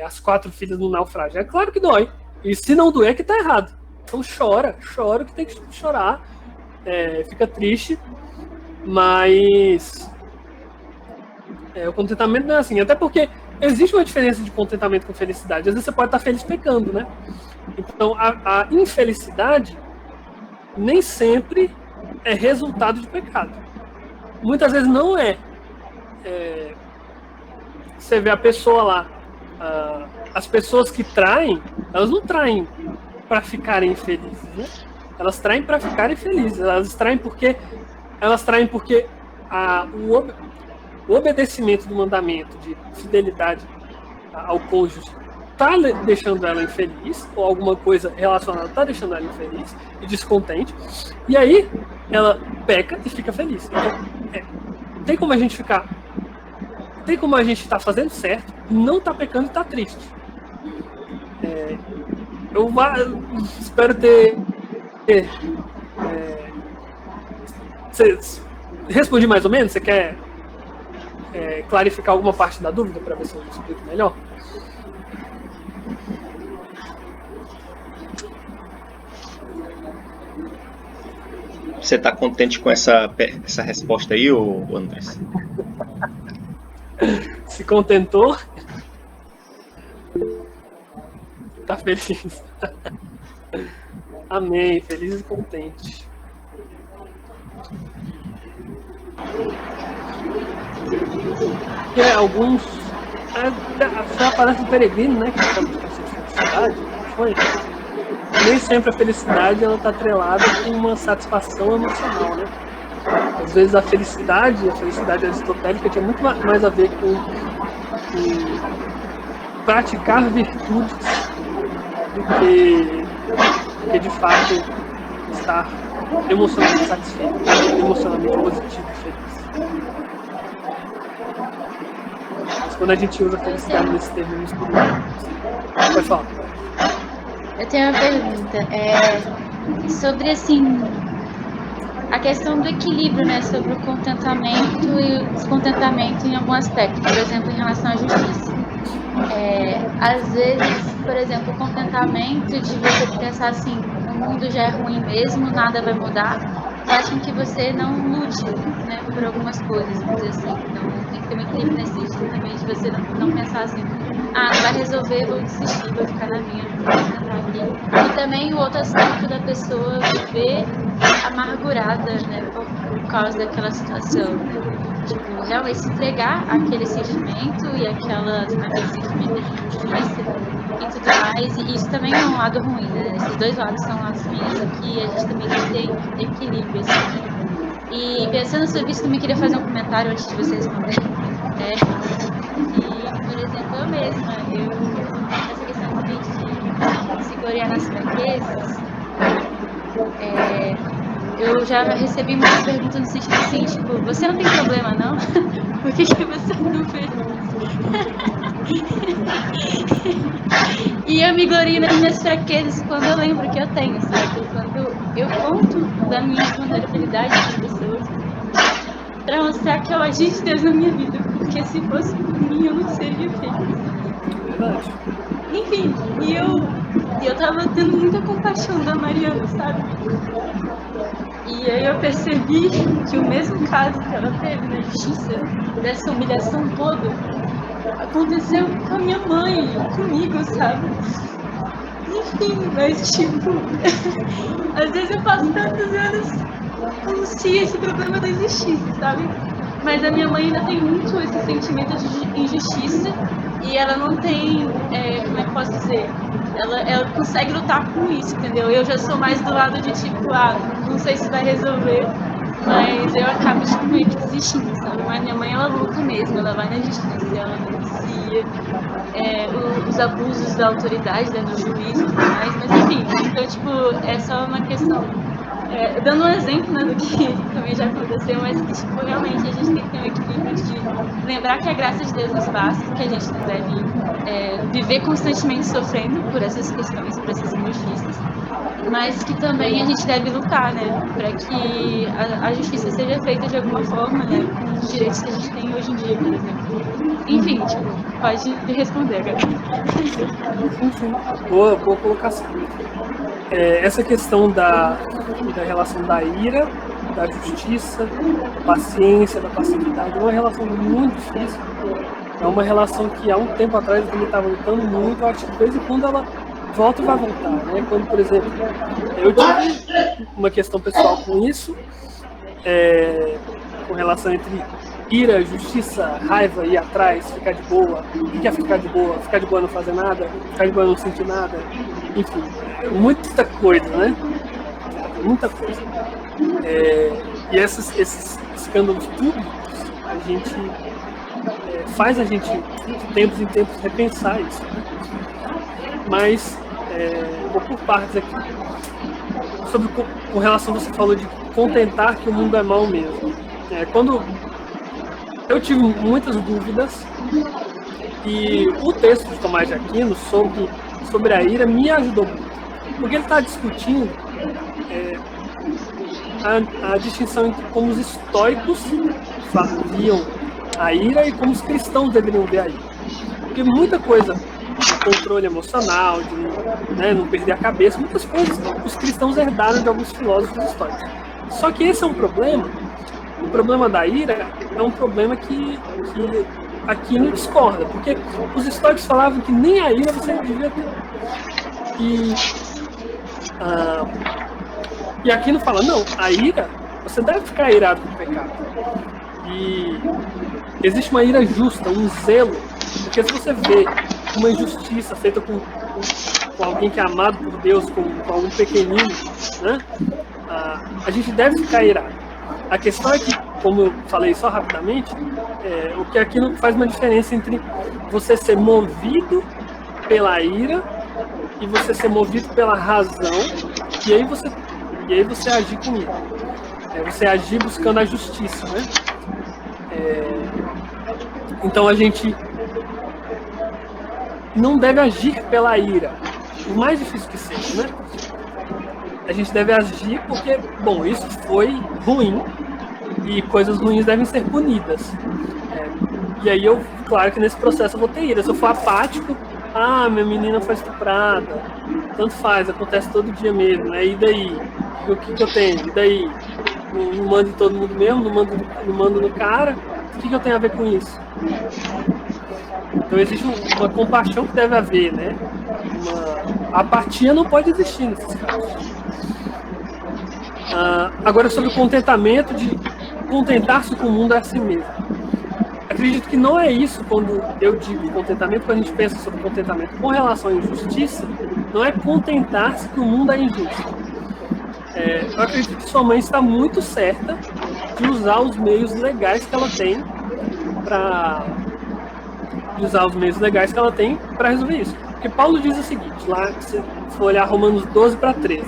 S2: as 4 filhas no naufrágio, é claro que dói. E se não doer, é que tá errado. Então chora o que tem que chorar, fica triste, mas o contentamento não é assim, até porque existe uma diferença de contentamento com felicidade. Às vezes você pode estar feliz pecando, né? Então a infelicidade nem sempre é resultado de pecado. Muitas vezes não é. Você vê a pessoa lá, as pessoas que traem, elas não traem para ficarem felizes, né? Elas traem para ficarem felizes. Elas traem porque o obedecimento do mandamento de fidelidade ao cônjuge está deixando ela infeliz, ou alguma coisa relacionada está deixando ela infeliz e descontente, e aí ela peca e fica feliz. Então, tem como a gente estar fazendo certo, não tá pecando e tá triste. Eu espero ter respondi mais ou menos. Você quer clarificar alguma parte da dúvida para ver se eu explico melhor?
S3: Você está contente com essa resposta aí, ô Andrés?
S2: Se contentou? Tá feliz. Amém, feliz e contente. Alguns. Foi a palestra do Peregrino, né? Que estamos de felicidade. Foi. Nem sempre a felicidade ela está atrelada com uma satisfação emocional, né? Às vezes a felicidade aristotélica tinha muito mais a ver com praticar virtudes do que de fato estar emocionalmente satisfeito, emocionalmente positivo e feliz. Mas quando a gente usa felicidade nesse termo espiritual, pode falar.
S5: Eu tenho uma pergunta, sobre assim, a questão do equilíbrio, né, sobre o contentamento e o descontentamento em algum aspecto, por exemplo, em relação à justiça. Às vezes, por exemplo, o contentamento de você pensar assim, o mundo já é ruim mesmo, nada vai mudar, faz com que você não lute, né, por algumas coisas, vamos dizer assim. Então tem que ter um equilíbrio nesse sentido também, de você não pensar assim, não vai resolver, vou desistir, vou ficar na minha, vou tentar aqui. E também o outro aspecto da pessoa viver amargurada, né, por causa daquela situação, né? Tipo, realmente se entregar àquele sentimento e aquele sentimento de injustiça e tudo mais. E isso também é um lado ruim, né? Esses dois lados são lados ruins aqui, a gente também tem que ter equilíbrio, assim. E pensando sobre isso, também queria fazer um comentário antes de você responder. Por exemplo, eu mesma, essa questão também de se gloriar nas fraquezas, eu já recebi muitas perguntas no sentido assim, tipo, você não tem problema não? Por que você não fez? E eu me glorio nas minhas fraquezas quando eu lembro que eu tenho, sabe? Quando eu conto da minha vulnerabilidade para as pessoas, para mostrar que eu agi de Deus na minha vida, porque se fosse por mim eu não seria feliz.
S2: Verdade.
S5: Enfim, e eu tava tendo muita compaixão da Mariana, sabe? E aí eu percebi que o mesmo caso que ela teve na justiça, dessa humilhação toda, aconteceu com a minha mãe, comigo, sabe? Enfim, mas tipo, às vezes eu passo tantos anos como se esse problema não existisse, sabe? Mas a minha mãe ainda tem muito esse sentimento de injustiça e ela não tem, como é que posso dizer? Ela consegue lutar com isso, entendeu? Eu já sou mais do lado de tipo, não sei se vai resolver, mas eu acabo tipo, meio que desistindo, sabe? Mas minha mãe, ela luta mesmo, ela vai na justiça, ela denuncia os abusos da autoridade, né, do juiz e tudo mais, mas enfim, então tipo, é só uma questão, dando um exemplo, né, do que também já aconteceu, mas que tipo, realmente a gente tem que ter um equilíbrio lembrar que a graça de Deus nos basta, que a gente não deve viver constantemente sofrendo por essas questões, por essas injustiças, mas que também a gente deve lutar, né, para que a justiça seja feita de alguma forma, né, com os direitos que a gente tem hoje em dia, por exemplo. Enfim, tipo, pode responder agora.
S2: Boa colocação. Essa questão da relação da ira, da justiça, da paciência, da passividade, é uma relação muito difícil. É uma relação que há um tempo atrás eu também estava lutando muito, eu acho que de vez em quando ela volta e vai voltar, né? Quando, por exemplo, eu tive uma questão pessoal com isso, com relação entre ira, justiça, raiva, ir atrás, ficar de boa. O que é ficar de boa? Ficar de boa não fazer nada, ficar de boa não sentir nada, enfim, muita coisa, né? Muita coisa. E esses escândalos públicos, a gente faz a gente, de tempos em tempos, repensar isso, né? Mas, vou por partes aqui. Com relação a você falou de contentar que o mundo é mau mesmo. Quando eu tive muitas dúvidas, e o texto de Tomás de Aquino sobre a ira me ajudou muito. Porque ele está discutindo a distinção entre como os estoicos viam a ira e como os cristãos deveriam ver a ira. Porque muita coisa, de controle emocional, de não perder a cabeça, muitas coisas os cristãos herdaram de alguns filósofos estoicos. Só que esse é um problema. O problema da ira é um problema que Aquino discorda, porque os estoicos falavam que nem a ira você devia ter. E Aquino fala, não, a ira, você deve ficar irado com o pecado. E existe uma ira justa, um zelo, porque se você vê uma injustiça feita com alguém que é amado por Deus, com algum pequenino, né, a gente deve ficar irado. A questão é que, como eu falei só rapidamente, o que Aquino faz uma diferença entre você ser movido pela ira e você ser movido pela razão, e aí você agir com ira. Você agir buscando a justiça, né? Então a gente não deve agir pela ira, o mais difícil que seja, né? A gente deve agir porque, bom, isso foi ruim e coisas ruins devem ser punidas. E aí claro que nesse processo eu vou ter ira. Se eu for apático, minha menina foi estuprada, tanto faz, acontece todo dia mesmo, né? E daí? O que eu tenho? E daí? Não mando em todo mundo mesmo, não mando no cara, o que eu tenho a ver com isso? Então existe uma compaixão que deve haver, né? A apatia não pode existir nesses casos. Agora, sobre o contentamento, de contentar-se com o mundo a si mesmo. Acredito que não é isso quando eu digo contentamento, quando a gente pensa sobre contentamento com relação à injustiça, não é contentar-se que o mundo é injusto. Eu acredito que sua mãe está muito certa de usar os meios legais que ela tem para resolver isso. Porque Paulo diz o seguinte, lá, se for olhar Romanos 12 para 13.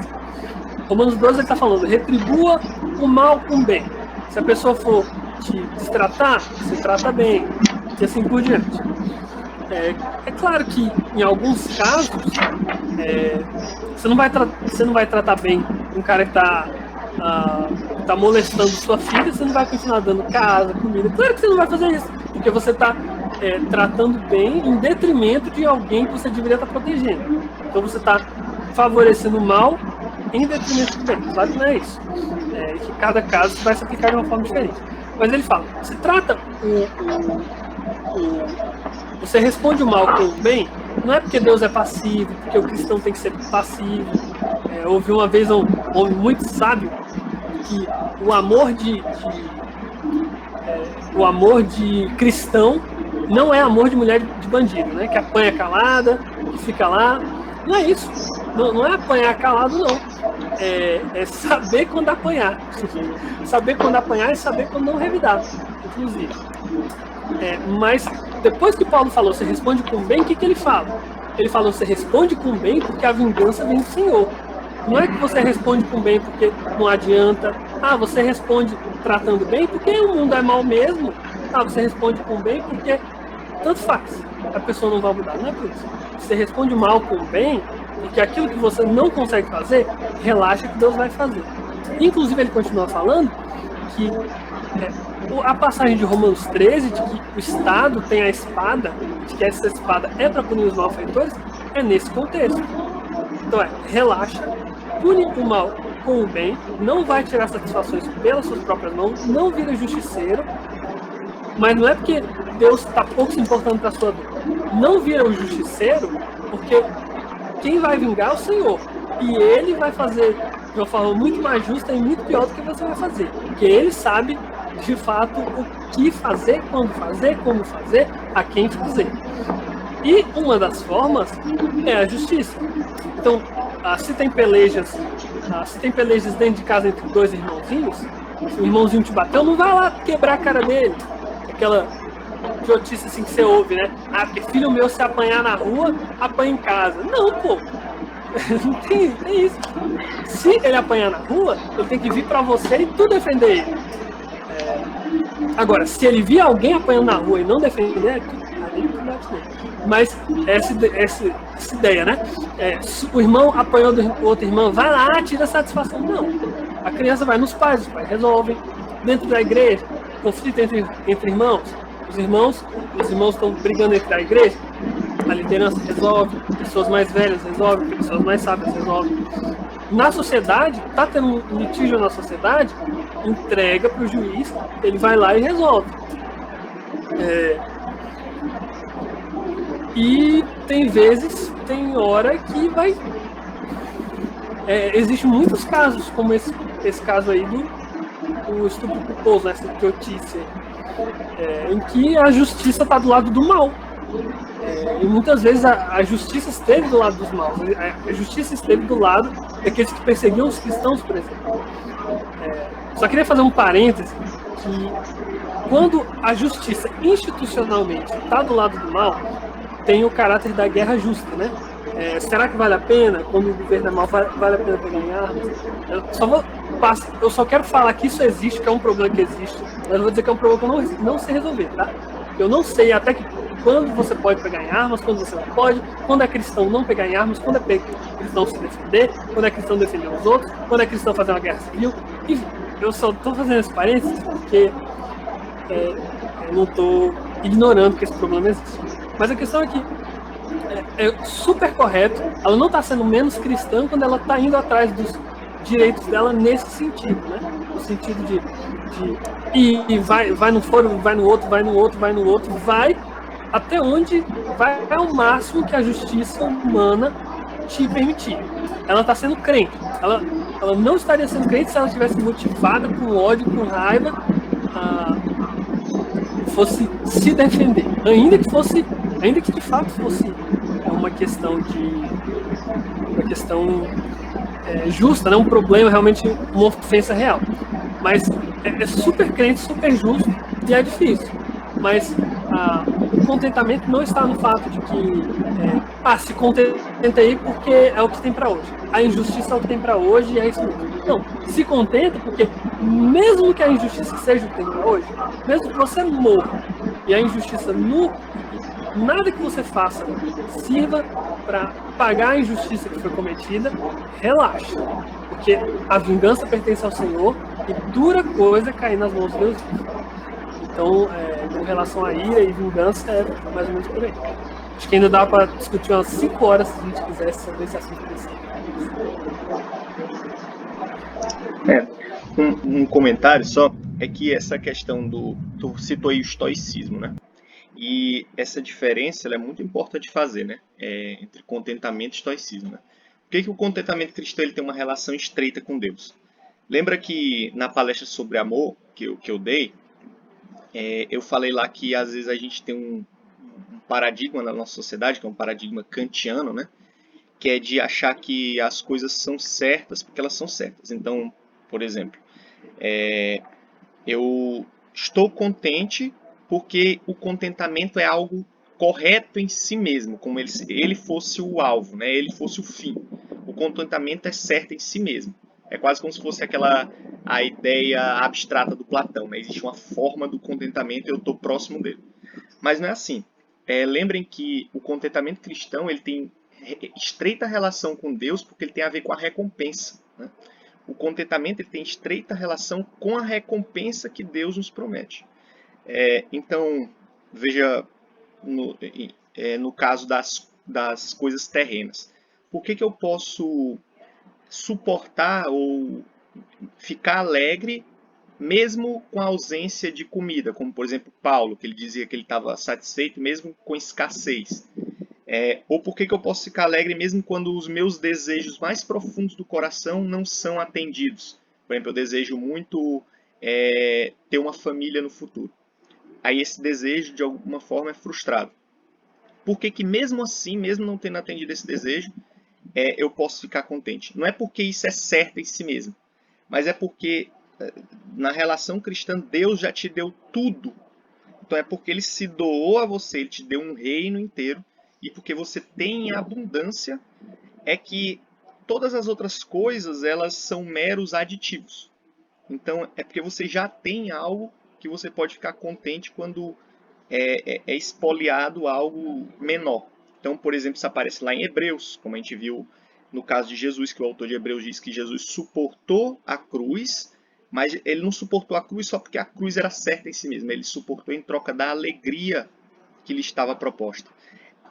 S2: Romanos 12 ele está falando, retribua o mal com o bem. Se a pessoa for te destratar, você trata bem, e assim por diante. É claro que em alguns casos você não vai tratar bem um cara que tá molestando sua filha, você não vai continuar dando casa, comida. Claro que você não vai fazer isso, porque você está tratando bem em detrimento de alguém que você deveria estar protegendo. Então você está favorecendo o mal em detrimento do bem. Claro que não é isso. Que cada caso vai se aplicar de uma forma diferente. Mas ele fala, você trata você responde o mal com o bem, não é porque Deus é passivo, porque o cristão tem que ser passivo. Houve uma vez um homem muito sábio que o amor de cristão não é amor de mulher de bandido, né? Que apanha calada, que fica lá. Não é isso. Não é apanhar calado, não. É saber quando apanhar. Saber quando apanhar e saber quando não revidar, inclusive. Mas depois que Paulo falou, você responde com bem, o que ele fala? Ele falou, você responde com bem porque a vingança vem do Senhor. Não é que você responde com bem porque não adianta. Você responde tratando bem porque o mundo é mau mesmo você responde com bem porque tanto faz, a pessoa não vai mudar, não é por isso. Você responde mal com bem, porque aquilo que você não consegue fazer, relaxa que Deus vai fazer. Inclusive ele continua falando que a passagem de Romanos 13, de que o Estado tem a espada, de que essa espada é para punir os malfeitores, é nesse contexto. Então relaxa, pune o mal com o bem, não vai tirar satisfações pelas suas próprias mãos, não vira justiceiro, mas não é porque Deus está pouco se importando para a sua dor. Não vira o justiceiro, porque quem vai vingar é o Senhor. E ele vai fazer de uma forma muito mais justa e muito pior do que você vai fazer. Porque ele sabe, de fato, o que fazer, quando fazer, como fazer, a quem fazer. E uma das formas é a justiça. Então, se tem pelejas dentro de casa entre dois irmãozinhos, se o irmãozinho te bateu, não vai lá quebrar a cara dele. Aquela idiotice assim que você ouve, né? Ah, porque filho meu se apanhar na rua, apanha em casa. Não, pô. Não tem isso. Se ele apanhar na rua, ele tem que vir pra você e tu defender ele. Agora, se ele vir alguém apanhando na rua e não defender, mas essa ideia, né? Se o irmão apanhou do outro irmão, vai lá, tira satisfação. Não. A criança vai nos pais, os pais resolvem. Dentro da igreja, conflito entre irmãos. Os irmãos estão brigando entre a igreja, a liderança resolve, pessoas mais velhas resolvem, pessoas mais sábias resolvem. Na sociedade, tá tendo um litígio na sociedade, entrega para o juiz, ele vai lá e resolve. E tem hora que vai... Existem muitos casos, como esse caso aí do estupro culposo, essa idiotice, em que a justiça está do lado do mal. E muitas vezes a justiça esteve do lado dos maus. A justiça esteve do lado daqueles que perseguiam os cristãos, por exemplo. Só queria fazer um parêntese que quando a justiça institucionalmente está do lado do mal, tem o caráter da guerra justa, né? Será que vale a pena, quando o governo é mau, vale a pena pegar em armas? Eu só quero falar que isso existe, que é um problema que existe, mas eu vou dizer que é um problema que eu não sei resolver, tá? Eu não sei até que quando você pode pegar em armas, quando você não pode, quando é cristão não pegar em armas, quando é cristão se defender, quando é cristão defender os outros, quando é cristão fazer uma guerra civil. Enfim, eu só estou fazendo esse parênteses porque eu não estou ignorando que esse problema existe. Mas a questão é que é super correto, ela não está sendo menos cristã quando ela está indo atrás dos direitos dela nesse sentido, né? No sentido de vai no foro, vai no outro, vai até onde vai ao máximo que a justiça humana te permitir. Ela está sendo crente. Ela não estaria sendo crente se ela estivesse motivada com ódio, com raiva, fosse se defender. Ainda que de fato fosse uma questão justa, né? Um problema, realmente uma ofensa real. Mas é super crente, super justo e é difícil. Mas o contentamento não está no fato de que se contenta aí porque é o que tem para hoje. A injustiça é o que tem para hoje e é isso mesmo. Não, se contenta porque mesmo que a injustiça seja o que tem para hoje, mesmo que você morra e a injustiça nada que você faça sirva para pagar a injustiça que foi cometida, relaxa. Porque a vingança pertence ao Senhor e dura coisa cair nas mãos de Deus. Então, com relação a ira e vingança, é mais ou menos por aí. Acho que ainda dá para discutir umas 5 horas se a gente quisesse sobre esse assunto.
S3: Um comentário só é que essa questão tu citou aí o estoicismo, né? E essa diferença ela é muito importante de fazer, né? Entre contentamento e estoicismo, né? Por que o contentamento cristão ele tem uma relação estreita com Deus? Lembra que na palestra sobre amor que eu dei, eu falei lá que às vezes a gente tem um paradigma na nossa sociedade, que é um paradigma kantiano, né? Que é de achar que as coisas são certas porque elas são certas. Então, por exemplo, eu estou contente porque o contentamento é algo correto em si mesmo, como ele fosse o alvo, né? Ele fosse o fim. O contentamento é certo em si mesmo. É quase como se fosse a ideia abstrata do Platão, né? Existe uma forma do contentamento e eu estou próximo dele. Mas não é assim. Lembrem que o contentamento cristão ele tem estreita relação com Deus porque ele tem a ver com a recompensa, né? O contentamento ele tem estreita relação com a recompensa que Deus nos promete. Então, veja no caso das coisas terrenas. Por que eu posso suportar ou ficar alegre mesmo com a ausência de comida? Como, por exemplo, Paulo, que ele dizia que ele estava satisfeito mesmo com escassez. Ou por que eu posso ficar alegre mesmo quando os meus desejos mais profundos do coração não são atendidos? Por exemplo, eu desejo muito ter uma família no futuro. Aí esse desejo, de alguma forma, é frustrado. Por que mesmo assim, mesmo não tendo atendido esse desejo, eu posso ficar contente? Não é porque isso é certo em si mesmo, mas é porque na relação cristã Deus já te deu tudo. Então é porque Ele se doou a você, Ele te deu um reino inteiro, e porque você tem abundância, é que todas as outras coisas elas são meros aditivos. Então é porque você já tem algo que você pode ficar contente quando é expoliado algo menor. Então, por exemplo, isso aparece lá em Hebreus, como a gente viu no caso de Jesus, que o autor de Hebreus diz que Jesus suportou a cruz, mas ele não suportou a cruz só porque a cruz era certa em si mesma. Ele suportou em troca da alegria que lhe estava proposta.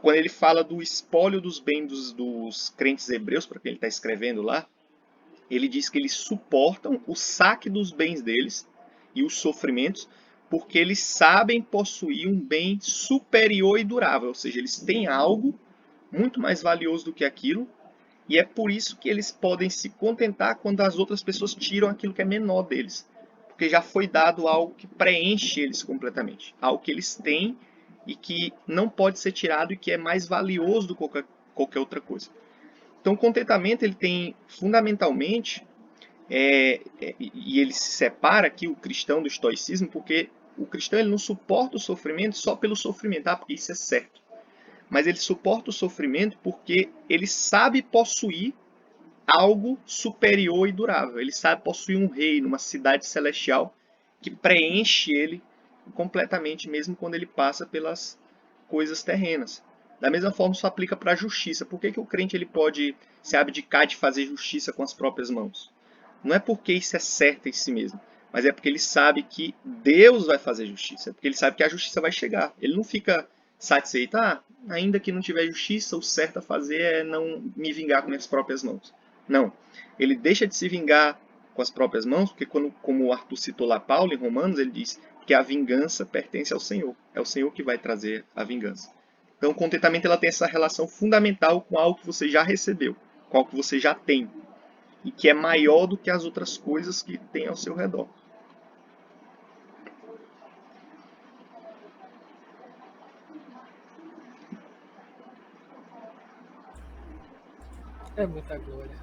S3: Quando ele fala do espólio dos bens dos crentes hebreus, para quem ele está escrevendo lá, ele diz que eles suportam o saque dos bens deles e os sofrimentos, porque eles sabem possuir um bem superior e durável. Ou seja, eles têm algo muito mais valioso do que aquilo, e é por isso que eles podem se contentar quando as outras pessoas tiram aquilo que é menor deles. Porque já foi dado algo que preenche eles completamente. Algo que eles têm e que não pode ser tirado e que é mais valioso do que qualquer outra coisa. Então, o contentamento ele tem fundamentalmente, e ele se separa aqui, o cristão do estoicismo, porque o cristão ele não suporta o sofrimento só pelo sofrimento, porque isso é certo. Mas ele suporta o sofrimento porque ele sabe possuir algo superior e durável. Ele sabe possuir um reino, uma cidade celestial que preenche ele completamente, mesmo quando ele passa pelas coisas terrenas. Da mesma forma, isso aplica para a justiça. Por que o crente ele pode se abdicar de fazer justiça com as próprias mãos? Não é porque isso é certo em si mesmo, mas é porque ele sabe que Deus vai fazer justiça. É porque ele sabe que a justiça vai chegar. Ele não fica satisfeito. Ainda que não tiver justiça, o certo a fazer é não me vingar com minhas próprias mãos. Não. Ele deixa de se vingar com as próprias mãos, porque como o Arthur citou lá Paulo em Romanos, ele diz que a vingança pertence ao Senhor. É o Senhor que vai trazer a vingança. Então, o contentamento ela tem essa relação fundamental com algo que você já recebeu, com algo que você já tem, e que é maior do que as outras coisas que tem ao seu redor.
S2: É muita glória.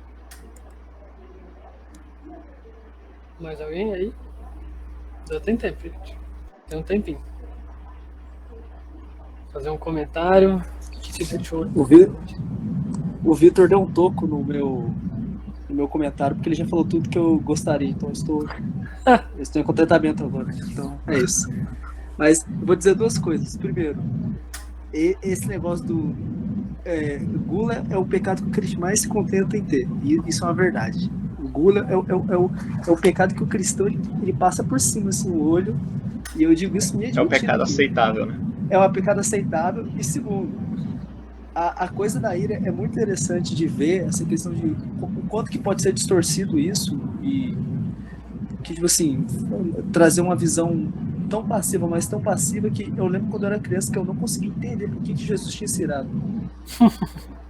S2: Mais alguém aí? Já tem tempo, gente. Tem um tempinho. Fazer um comentário. O que você achou?
S6: O Vitor deu um toco no meu comentário, porque ele já falou tudo que eu gostaria. Então eu estou em contentamento agora. Então é isso. Mas eu vou dizer duas coisas. Primeiro, esse negócio do gula é o pecado que o cristão mais se contenta em ter. E isso é uma verdade. O gula é o pecado que o cristão ele passa por cima assim, o olho. E eu digo isso me admitindo.
S3: É o pecado aceitável, né?
S6: É um pecado aceitável. E segundo, a coisa da ira é muito interessante de ver essa questão de o quanto que pode ser distorcido isso e que, tipo assim, trazer uma visão tão passiva, mas tão passiva que eu lembro quando eu era criança que eu não conseguia entender por que Jesus tinha se irado.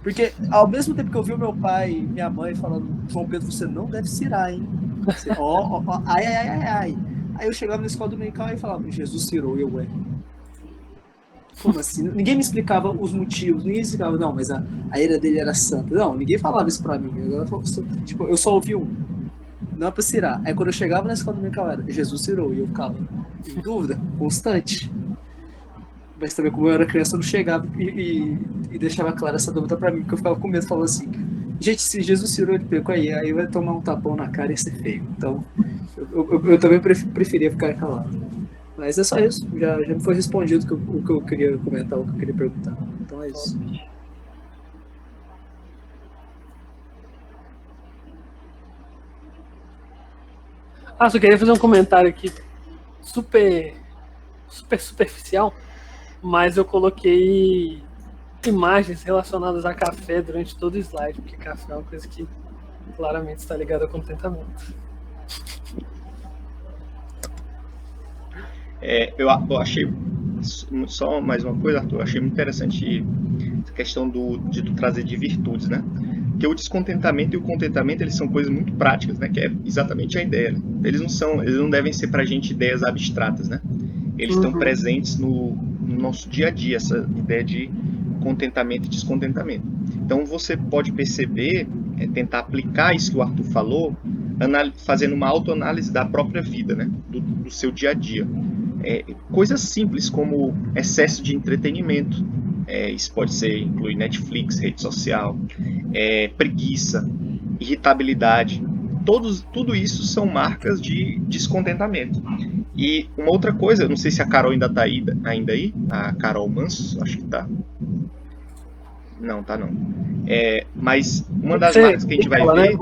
S6: Porque ao mesmo tempo que eu vi o meu pai e minha mãe falando, João Pedro, você não deve se irar, hein? Você, ai. Aí eu chegava na escola dominical e falava, Jesus se irou, Como assim? Ninguém me explicava os motivos, ninguém explicava, não, mas a ira dele era santa. Não, ninguém falava isso pra mim. Eu só ouvi não é pra se irar. Aí quando eu chegava na escola dominical era, Jesus se irou, e eu ficava em dúvida, constante. Mas também como eu era criança, eu não chegava e deixava clara essa dúvida pra mim, porque eu ficava com medo, falando assim, Gente, se Jesus tirou de peco aí vai tomar um tapão na cara e ser feio. Então, eu também preferia ficar calado. Mas é só isso. Já me foi respondido o que eu queria comentar, o que eu queria perguntar. Então é isso.
S2: Só queria fazer um comentário aqui super superficial, mas eu coloquei imagens relacionadas a café durante todo o slide, porque café é uma coisa que claramente está ligada ao contentamento.
S3: Eu achei, só mais uma coisa, Arthur, eu achei muito interessante essa questão de tu trazer de virtudes, né? Porque o descontentamento e o contentamento, eles são coisas muito práticas, né? Que é exatamente a ideia, né? Eles não devem ser pra gente ideias abstratas, né? Eles estão presentes no nosso dia a dia, essa ideia de contentamento e descontentamento. Então você pode perceber, tentar aplicar isso que o Arthur falou, fazendo uma autoanálise da própria vida, né? Do seu dia a dia. Coisas simples como excesso de entretenimento, isso pode incluir Netflix, rede social, preguiça, irritabilidade, tudo isso são marcas de descontentamento. E uma outra coisa, não sei se a Carol ainda está aí, a Carol Manso, acho que está. Não, tá não. Mas uma das marcas que a gente vai ver,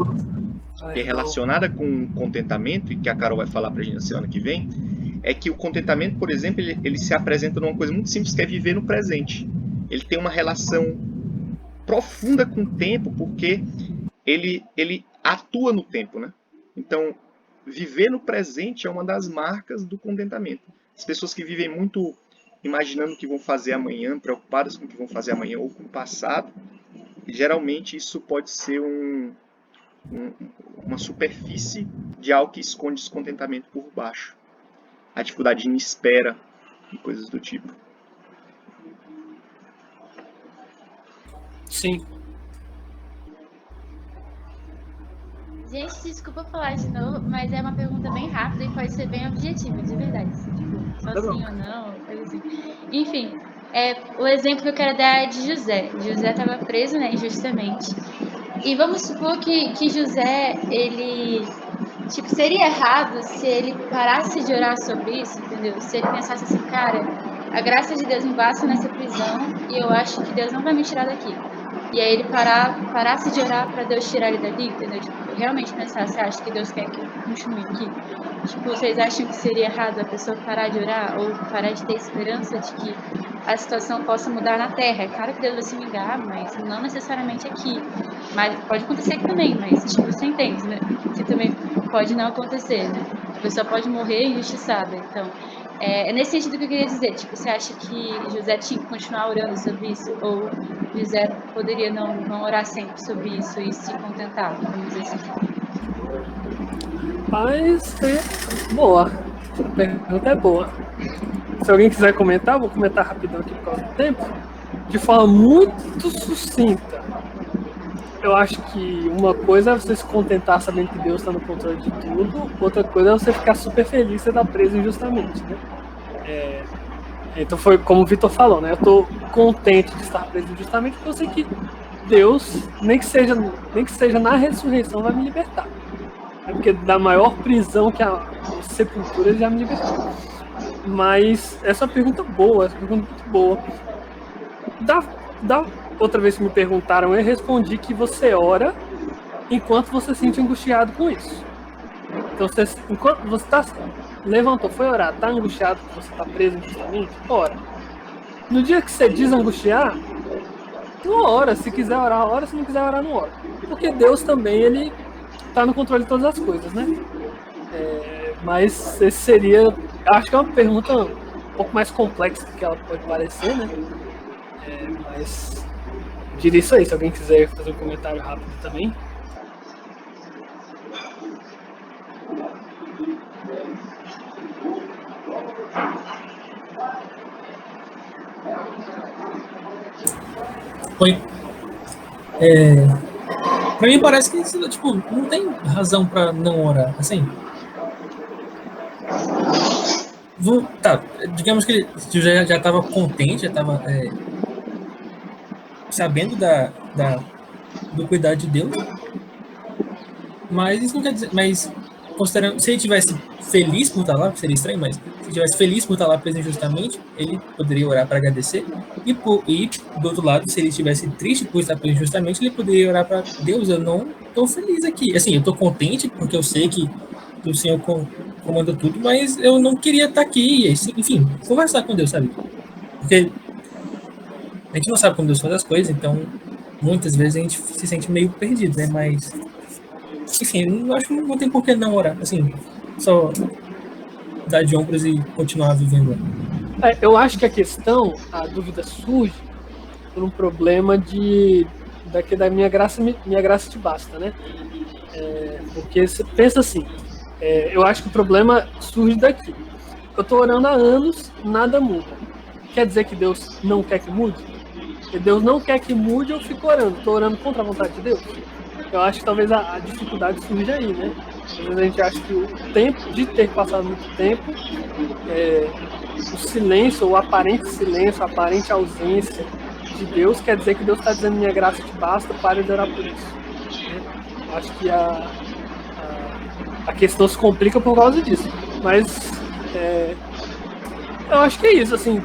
S3: que é relacionada com contentamento, e que a Carol vai falar pra gente na semana que vem, é que o contentamento, por exemplo, ele se apresenta numa coisa muito simples, que é viver no presente. Ele tem uma relação profunda com o tempo, porque ele atua no tempo, né? Então, viver no presente é uma das marcas do contentamento. As pessoas que vivem muito imaginando o que vão fazer amanhã, preocupadas com o que vão fazer amanhã ou com o passado, geralmente isso pode ser uma superfície de algo que esconde descontentamento por baixo. A dificuldade em espera e coisas do tipo.
S2: Sim.
S5: Gente, desculpa falar de novo, mas é uma pergunta bem rápida e pode ser bem objetiva, de verdade. Tipo, só sim ou não, coisa assim. Enfim, o exemplo que eu quero dar é de José. José estava preso, né, injustamente. E vamos supor que José, ele... Tipo, seria errado se ele parasse de orar sobre isso, entendeu? Se ele pensasse assim, cara, a graça de Deus me basta nessa prisão e eu acho que Deus não vai me tirar daqui. E aí ele parasse de orar para Deus tirar ele daqui, entendeu? Tipo, realmente pensar, você acha que Deus quer que eu continue aqui? Tipo, vocês acham que seria errado a pessoa parar de orar ou parar de ter esperança de que a situação possa mudar na Terra? É claro que Deus vai se vingar, mas não necessariamente aqui. Mas pode acontecer aqui também, mas tipo, você entende, né? Que também pode não acontecer, né? A pessoa pode morrer injustiçada. Então, é nesse sentido que eu queria dizer. Tipo, você acha que José tinha que continuar orando sobre isso? Ou José poderia não orar sempre sobre isso e se contentar, vamos dizer assim?
S2: Mas boa. A pergunta é boa. Se alguém quiser comentar, vou comentar rapidão aqui por causa do tempo. De forma muito sucinta. Eu acho que uma coisa é você se contentar sabendo que Deus está no controle de tudo, outra coisa é você ficar super feliz e estar preso injustamente, né? Então foi como o Vitor falou, né? Eu estou contente de estar preso injustamente porque eu sei que Deus, nem que seja na ressurreição, vai me libertar. Porque da maior prisão que a sepultura ele já me libertou. Mas essa é uma pergunta boa, muito boa. Outra vez que me perguntaram, eu respondi que você ora enquanto você se sente angustiado com isso. Então, enquanto você levantou, foi orar, está angustiado porque você está preso injustamente, ora. No dia que você desangustiar, não ora. Se quiser orar, ora. Se não quiser orar, não ora. Porque Deus também, ele está no controle de todas as coisas, né? Mas esse seria... Acho que é uma pergunta um pouco mais complexa do que ela pode parecer, né? Mas... diria isso aí, se alguém quiser fazer um comentário rápido também.
S7: Oi. Pra mim parece que tipo, não tem razão pra não orar, assim. Tá, digamos que ele já estava contente, já estava sabendo do cuidado de Deus. Mas isso não quer dizer... Mas, considerando... Se ele estivesse feliz por estar lá, seria estranho, mas... Se ele estivesse feliz por estar lá preso injustamente, ele poderia orar para agradecer. E, do outro lado, se ele estivesse triste por estar preso injustamente, ele poderia orar para Deus, eu não estou feliz aqui. Assim, eu estou contente porque eu sei que o Senhor comanda tudo, mas eu não queria estar aqui. Enfim, conversar com Deus, sabe? Porque a gente não sabe como Deus faz as coisas, então muitas vezes a gente se sente meio perdido, né? Mas, enfim, eu acho que não tem por que não orar. Assim, só dar de ombros e continuar vivendo.
S2: Eu acho que a dúvida surge por um problema da minha graça te basta, né? Porque você pensa assim, eu acho que o problema surge daqui. Eu estou orando há anos, nada muda. Quer dizer que Deus não quer que mude? Se Deus não quer que mude, eu fico orando. Estou orando contra a vontade de Deus? Eu acho que talvez a dificuldade surge aí, né? Às vezes a gente acha que o tempo de ter passado muito tempo, o silêncio, o aparente silêncio, a aparente ausência de Deus, quer dizer que Deus está dizendo minha graça te basta, pare de orar por isso. Eu acho que a questão se complica por causa disso. Mas eu acho que é isso, assim,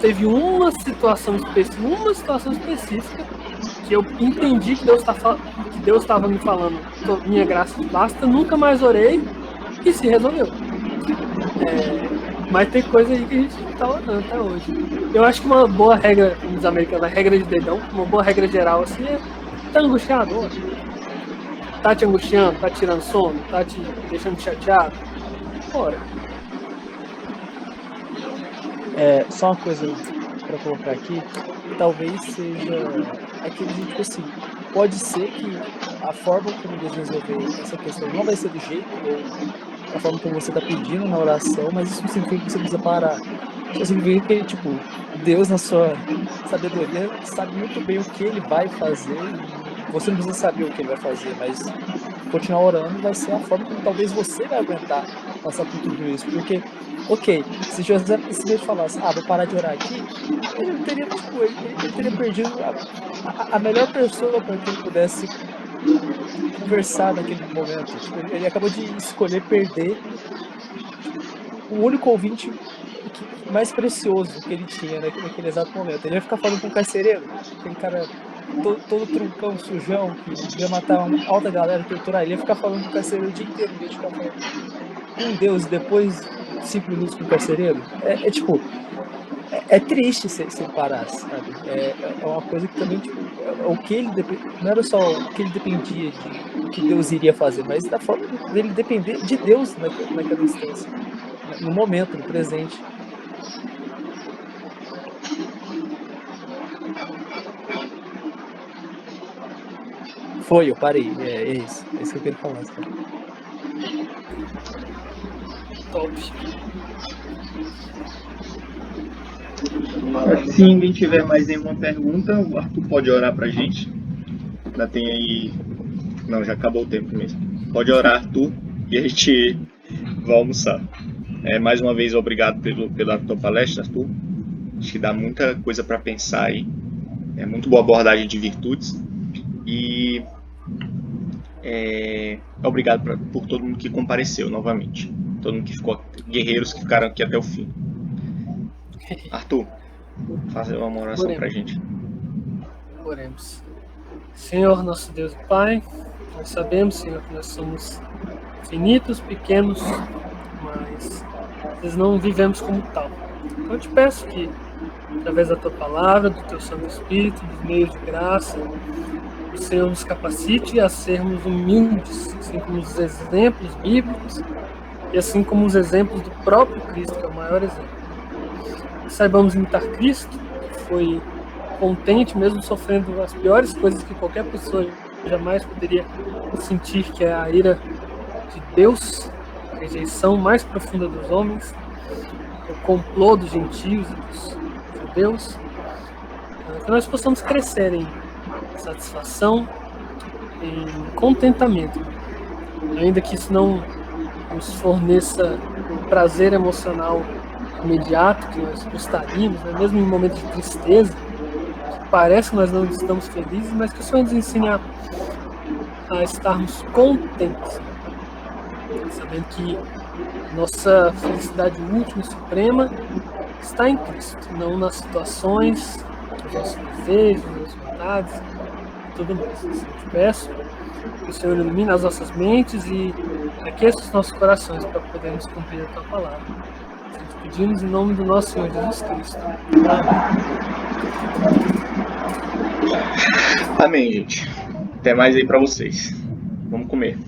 S2: teve uma situação específica que eu entendi que Deus estava me falando, minha graça te basta, nunca mais orei e se resolveu. Mas tem coisa aí que a gente está orando até hoje. Eu acho que uma boa regra, nos americanos, a regra de dedão, uma boa regra geral assim tá angustiado hoje? Tá te angustiando? Tá tirando sono? Tá te deixando chateado? Ora.
S6: Só uma coisa para colocar aqui, talvez seja aquele tipo assim, pode ser que a forma como Deus resolver essa questão não vai ser do jeito ou a forma como você está pedindo na oração, mas isso não significa que você precisa parar. Isso significa que, tipo, Deus na sua sabedoria sabe muito bem o que ele vai fazer e você não precisa saber o que ele vai fazer, mas continuar orando vai ser a forma como talvez você vai aguentar passar por tudo isso, porque ok, se José simplesmente falasse, vou parar de orar aqui, ele teria perdido a melhor pessoa para que ele pudesse conversar naquele momento. Tipo, ele acabou de escolher perder o único ouvinte mais precioso que ele tinha naquele exato momento. Ele ia ficar falando com o carcereiro, aquele cara todo truncão, sujão, que ia matar uma alta galera, torturar. Ele ia ficar falando com o carcereiro o dia inteiro, ia ficar falando com Deus, e depois 5 minutos com o carcereiro. Tipo, é triste se parar, sabe? É uma coisa que também, tipo, o que ele não era só o que ele dependia de o que Deus iria fazer, mas da forma dele depender de Deus naquela instância, no momento, no presente. Eu parei, é isso que eu queria falar, sabe?
S2: Top.
S3: Se ninguém tiver mais nenhuma pergunta, o Arthur pode orar pra gente. Ainda tem aí... Não, já acabou o tempo mesmo. Pode orar, Arthur, e a gente vai almoçar. Mais uma vez, obrigado pela tua palestra, Arthur. Acho que dá muita coisa para pensar aí. É muito boa abordagem de virtudes. E obrigado por todo mundo que compareceu novamente. Todo mundo que ficou, guerreiros que ficaram aqui até o fim. Arthur, faça uma oração pra gente.
S2: Oremos. Senhor, nosso Deus e Pai, nós sabemos, Senhor, que nós somos finitos, pequenos, mas às vezes não vivemos como tal. Então eu te peço que, através da Tua Palavra, do Teu Santo Espírito, dos meios de graça, o Senhor nos capacite a sermos humildes, assim como os exemplos bíblicos e assim como os exemplos do próprio Cristo, que é o maior exemplo. Saibamos imitar Cristo, que foi contente mesmo sofrendo as piores coisas que qualquer pessoa jamais poderia sentir, que é a ira de Deus, a rejeição mais profunda dos homens, o complô dos gentios e dos judeus, que nós possamos crescer em satisfação, em contentamento, ainda que isso não nos forneça um prazer emocional imediato que nós gostaríamos, né? Mesmo em momentos de tristeza, parece que nós não estamos felizes, mas que o Senhor nos ensine a estarmos contentes, sabendo que nossa felicidade última e suprema está em Cristo, não nas situações, nos nossos desejos, nas nossas vontades e tudo mais. Eu te peço que o Senhor ilumine as nossas mentes e aqueça os nossos corações para podermos cumprir a tua palavra. Te pedimos em nome do nosso Senhor Jesus Cristo.
S3: Amém, gente. Até mais aí para vocês. Vamos comer.